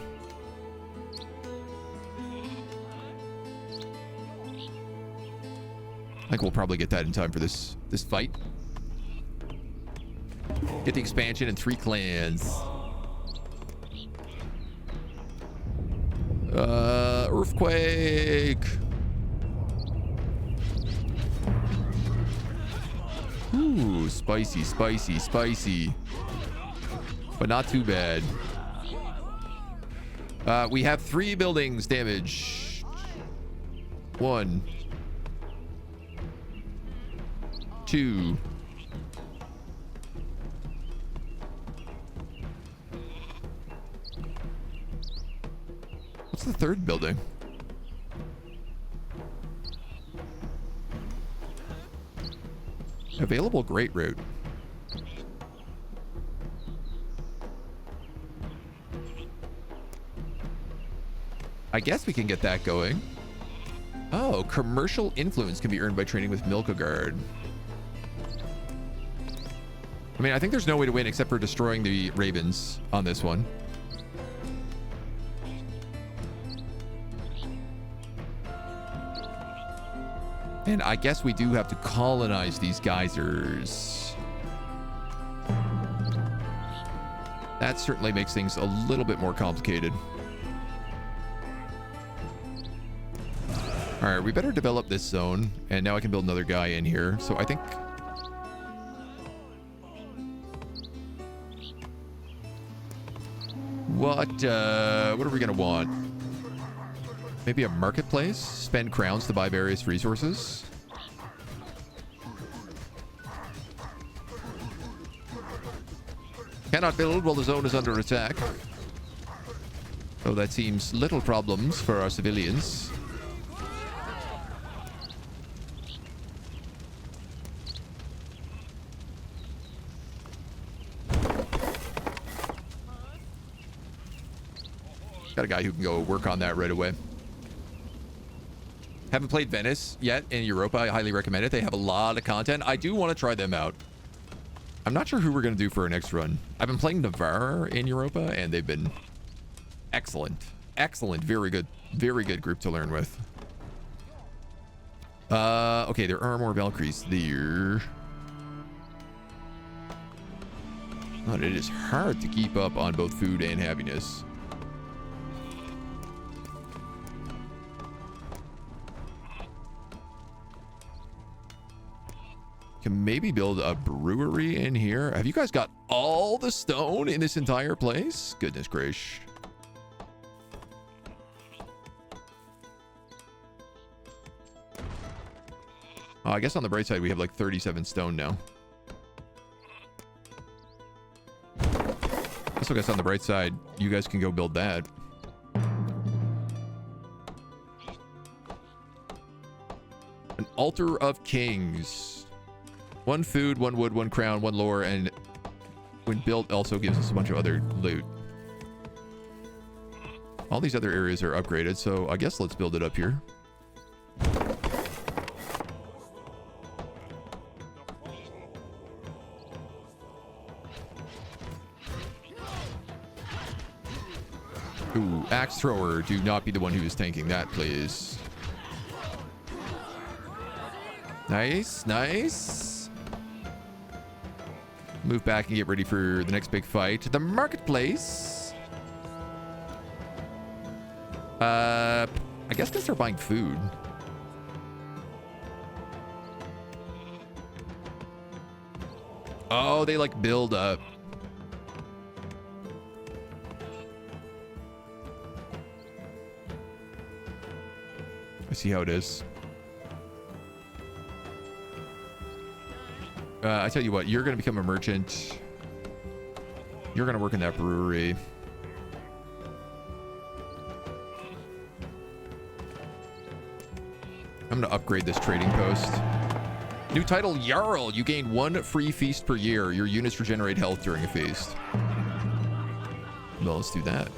I think we'll probably get that in time for this fight. Get the expansion in 3 clans. Earthquake. Ooh, spicy, spicy, spicy. But not too bad. We have 3 buildings damaged. 1. 2. What's the 3rd building? Available Great Route. I guess we can get that going. Oh, commercial influence can be earned by training with Northgard. I mean, I think there's no way to win except for destroying the ravens on this one. And I guess we do have to colonize these geysers. That certainly makes things a little bit more complicated. All right, we better develop this zone. And now I can build another guy in here. So I think... What are we going to want? Maybe a marketplace? Spend crowns to buy various resources? Cannot build while the zone is under attack. Oh, that seems little problems for our civilians. Got a guy who can go work on that right away. Haven't played Venice yet in Europa. I highly recommend it. They have a lot of content. I do want to try them out. I'm not sure who we're going to do for our next run. I've been playing Navarre in Europa, and they've been excellent. Excellent. Very good group to learn with. Okay, there are more Valkyries there. But it is hard to keep up on both food and happiness. Can maybe build a brewery in here. Have you guys got all the stone in this entire place? Goodness gracious. I guess on the bright side, we have like 37 stone now. Also, I guess on the bright side, you guys can go build that. An altar of kings. 1 food, 1 wood, 1 crown, 1 lore, and when built also gives us a bunch of other loot. All these other areas are upgraded, so I guess let's build it up here. Ooh, axe thrower, do not be the one who is tanking that, please. Nice, nice. Move back and get ready for the next big fight. The marketplace. I guess they start buying food. Oh, they like build up. I see how it is. I tell you what, you're going to become a merchant. You're going to work in that brewery. I'm going to upgrade this trading post. New title, Jarl. You gain 1 free feast per year. Your units regenerate health during a feast. Well, let's do that.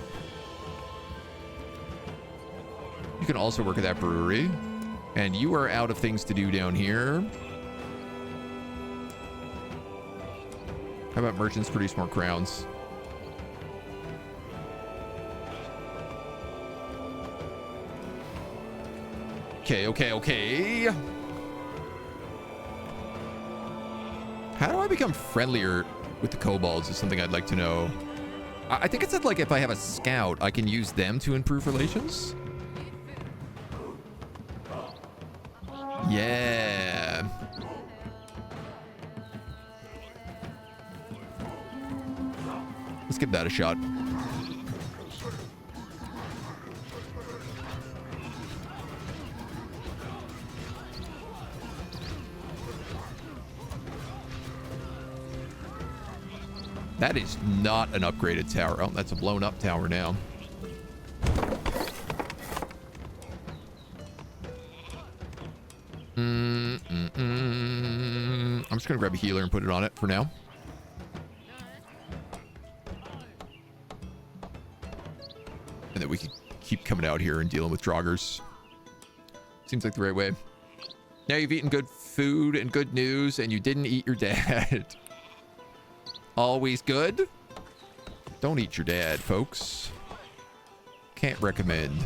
You can also work at that brewery. And you are out of things to do down here. How about merchants produce more crowns? Okay. How do I become friendlier with the kobolds is something I'd like to know. I think it said like if I have a scout, I can use them to improve relations. Yeah. Let's give that a shot. That is not an upgraded tower. Oh, that's a blown up tower now. I'm just gonna grab a healer and put it on it for now. And then we can keep coming out here and dealing with Draugrs. Seems like the right way. Now you've eaten good food and good news, and you didn't eat your dad. Always good. Don't eat your dad, folks. Can't recommend.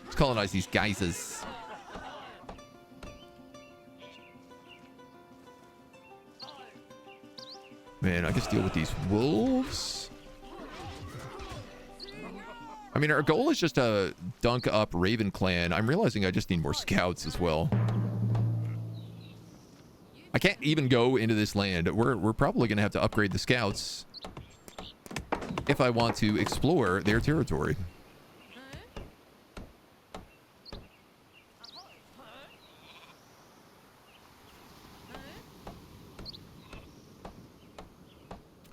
Let's colonize these geysers. Man, I guess deal with these wolves. I mean, our goal is just to dunk up Raven Clan. I'm realizing I just need more scouts as well. I can't even go into this land. We're probably going to have to upgrade the scouts if I want to explore their territory.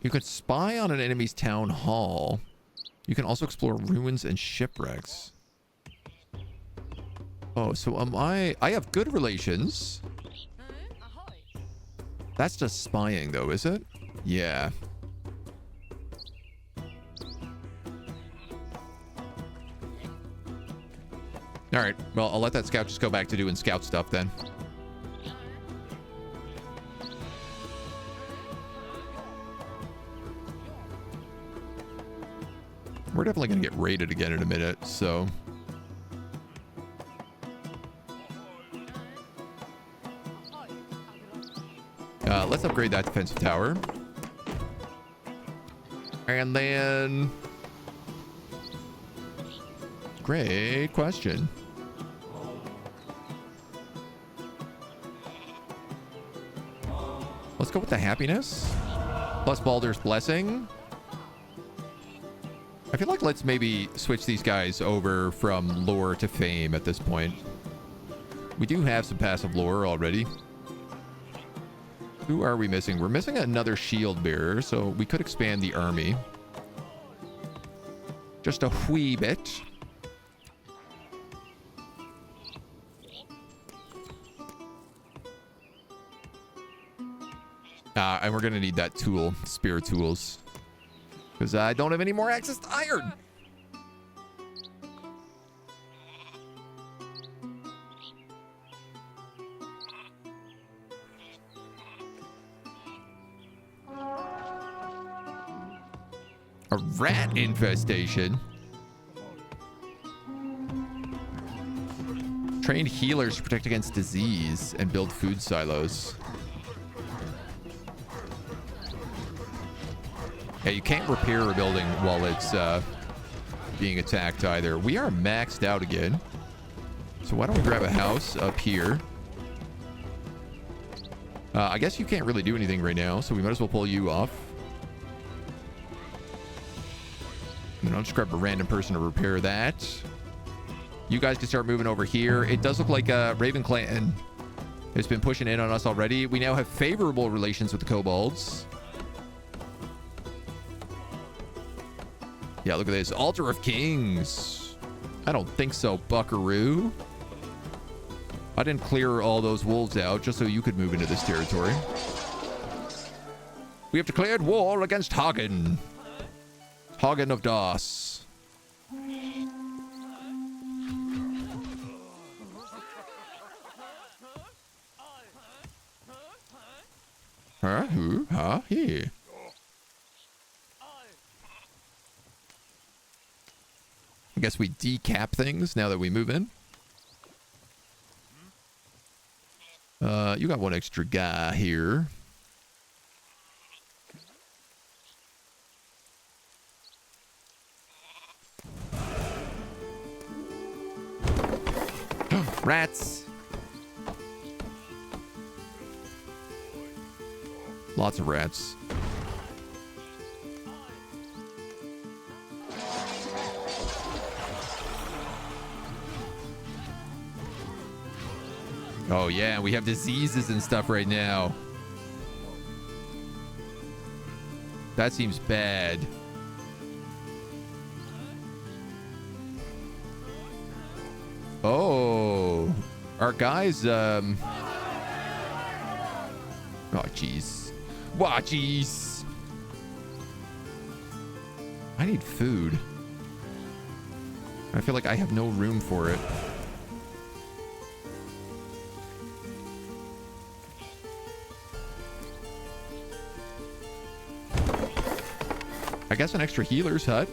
You could spy on an enemy's town hall. You can also explore ruins and shipwrecks. Oh, so am I have good relations. That's just spying though, is it? Yeah. All right, well, I'll let that scout just go back to doing scout stuff then. We're definitely going to get raided again in a minute, so... let's upgrade that defensive tower. And then... Great question. Let's go with the happiness. Plus Baldur's Blessing. I feel like let's maybe switch these guys over from lore to fame at this point. We do have some passive lore already. Who are we missing? We're missing another shield bearer, so we could expand the army. Just a wee bit. And we're going to need that tool, spear tools. Because I don't have any more access to iron. A rat infestation. Train healers to protect against disease and build food silos. Yeah, you can't repair a building while it's being attacked either. We are maxed out again. So why don't we grab a house up here? I guess you can't really do anything right now, so we might as well pull you off. And then I'll just grab a random person to repair that. You guys can start moving over here. It does look like Raven Clan has been pushing in on us already. We now have favorable relations with the kobolds. Yeah, look at this. Altar of Kings. I don't think so, buckaroo. I didn't clear all those wolves out just so you could move into this territory. We have declared war against Hagen. Hagen of Das. Huh? Who? Huh? Here. I guess we decap things now that we move in. You got one extra guy here. Rats. Lots of rats. Oh yeah, we have diseases and stuff right now. That seems bad. Oh, our guys, oh jeez. Wah, jeez. I need food. I feel like I have no room for it. I guess an extra healer's hut.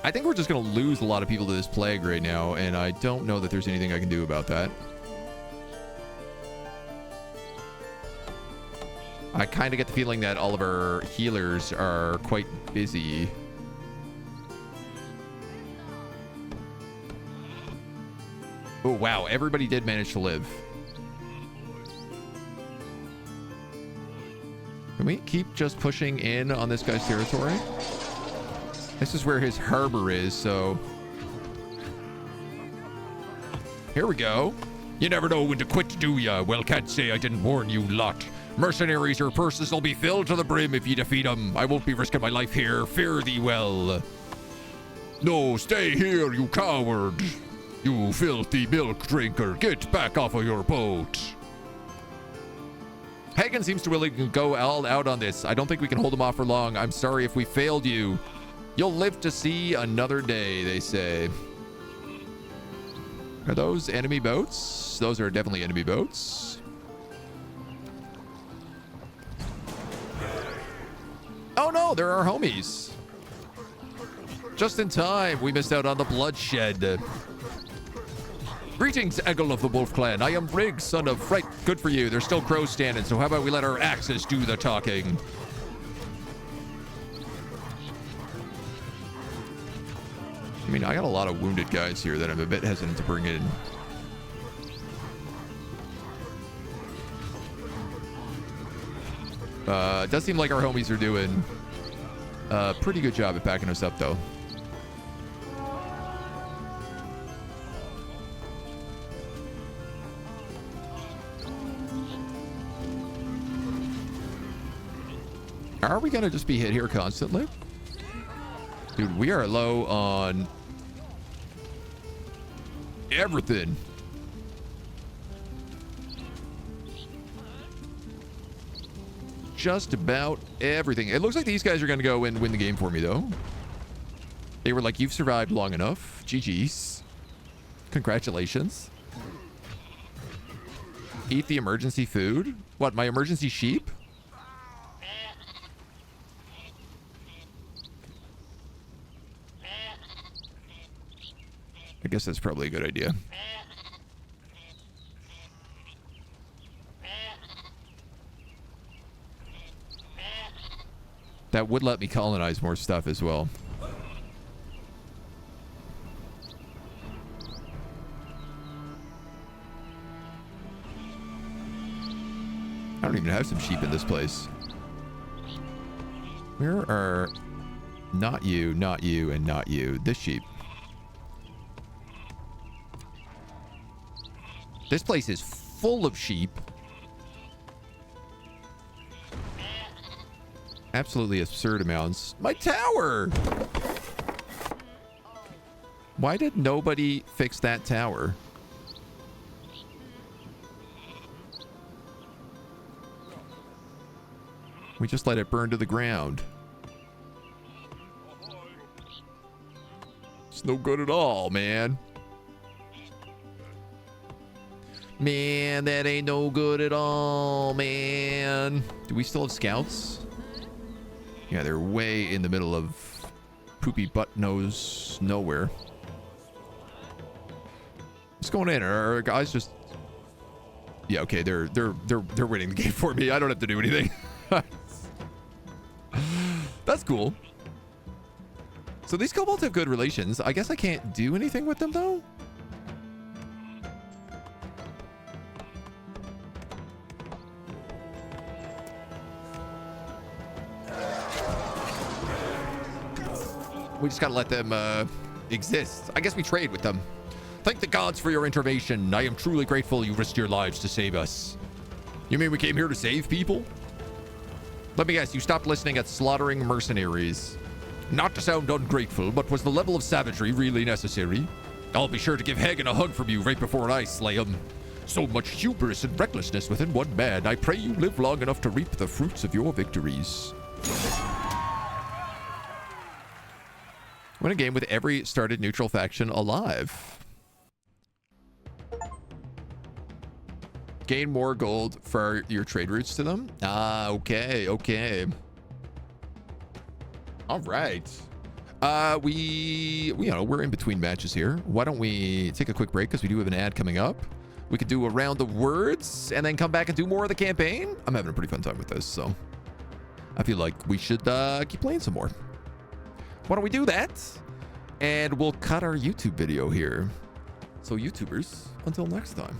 I think we're just going to lose a lot of people to this plague right now, and I don't know that there's anything I can do about that. I kind of get the feeling that all of our healers are quite busy. Oh, wow. Everybody did manage to live. Can we keep just pushing in on this guy's territory? This is where his harbor is, so... Here we go. You never know when to quit, do ya? Well, can't say I didn't warn you lot. Mercenaries, your purses will be filled to the brim if you defeat them. I won't be risking my life here. Fare thee well. No, stay here, you coward. You filthy milk drinker. Get back off of your boat. Hagen seems to willing to go all out on this. I don't think we can hold him off for long. I'm sorry if we failed you. You'll live to see another day, they say. Are those enemy boats? Those are definitely enemy boats. Oh no, they're our homies. Just in time, we missed out on the bloodshed. Greetings, Eggle of the Wolf Clan. I am Briggs, son of Fright. Good for you. There's still crows standing, so how about we let our axes do the talking? I mean, I got a lot of wounded guys here that I'm a bit hesitant to bring in. It does seem like our homies are doing a pretty good job at backing us up, though. Are we going to just be hit here constantly? Dude, we are low on everything. Just about everything. It looks like these guys are going to go and win the game for me, though. They were like, you've survived long enough. GG's. Congratulations. Eat the emergency food? What, my emergency sheep? I guess that's probably a good idea. That would let me colonize more stuff as well. I don't even have some sheep in this place. Where are... not you, and not you. This sheep. This place is full of sheep. Absolutely absurd amounts. My tower! Why did nobody fix that tower? We just let it burn to the ground. It's no good at all, man. Man, that ain't no good at all, man. Do we still have scouts? Yeah, they're way in the middle of poopy butt nose nowhere. What's going in? Are our guys just... Yeah, okay, they're winning the game for me. I don't have to do anything. That's cool. So these kobolds have good relations. I guess I can't do anything with them, though? We just gotta let them exist. I guess we trade with them. Thank the gods for your intervention. I am truly grateful you risked your lives to save us. You mean we came here to save people? Let me guess, you stopped listening at slaughtering mercenaries. Not to sound ungrateful, but was the level of savagery really necessary? I'll be sure to give Hagen a hug from you right before I slay him. So much hubris and recklessness within one man. I pray you live long enough to reap the fruits of your victories. Win a game with every started neutral faction alive. Gain more gold for your trade routes to them. Ah, okay, okay. All right. We're in between matches here. Why don't we take a quick break because we do have an ad coming up. We could do a round of words and then come back and do more of the campaign. I'm having a pretty fun time with this, so I feel like we should keep playing some more. Why don't we do that? And we'll cut our YouTube video here. So YouTubers, until next time.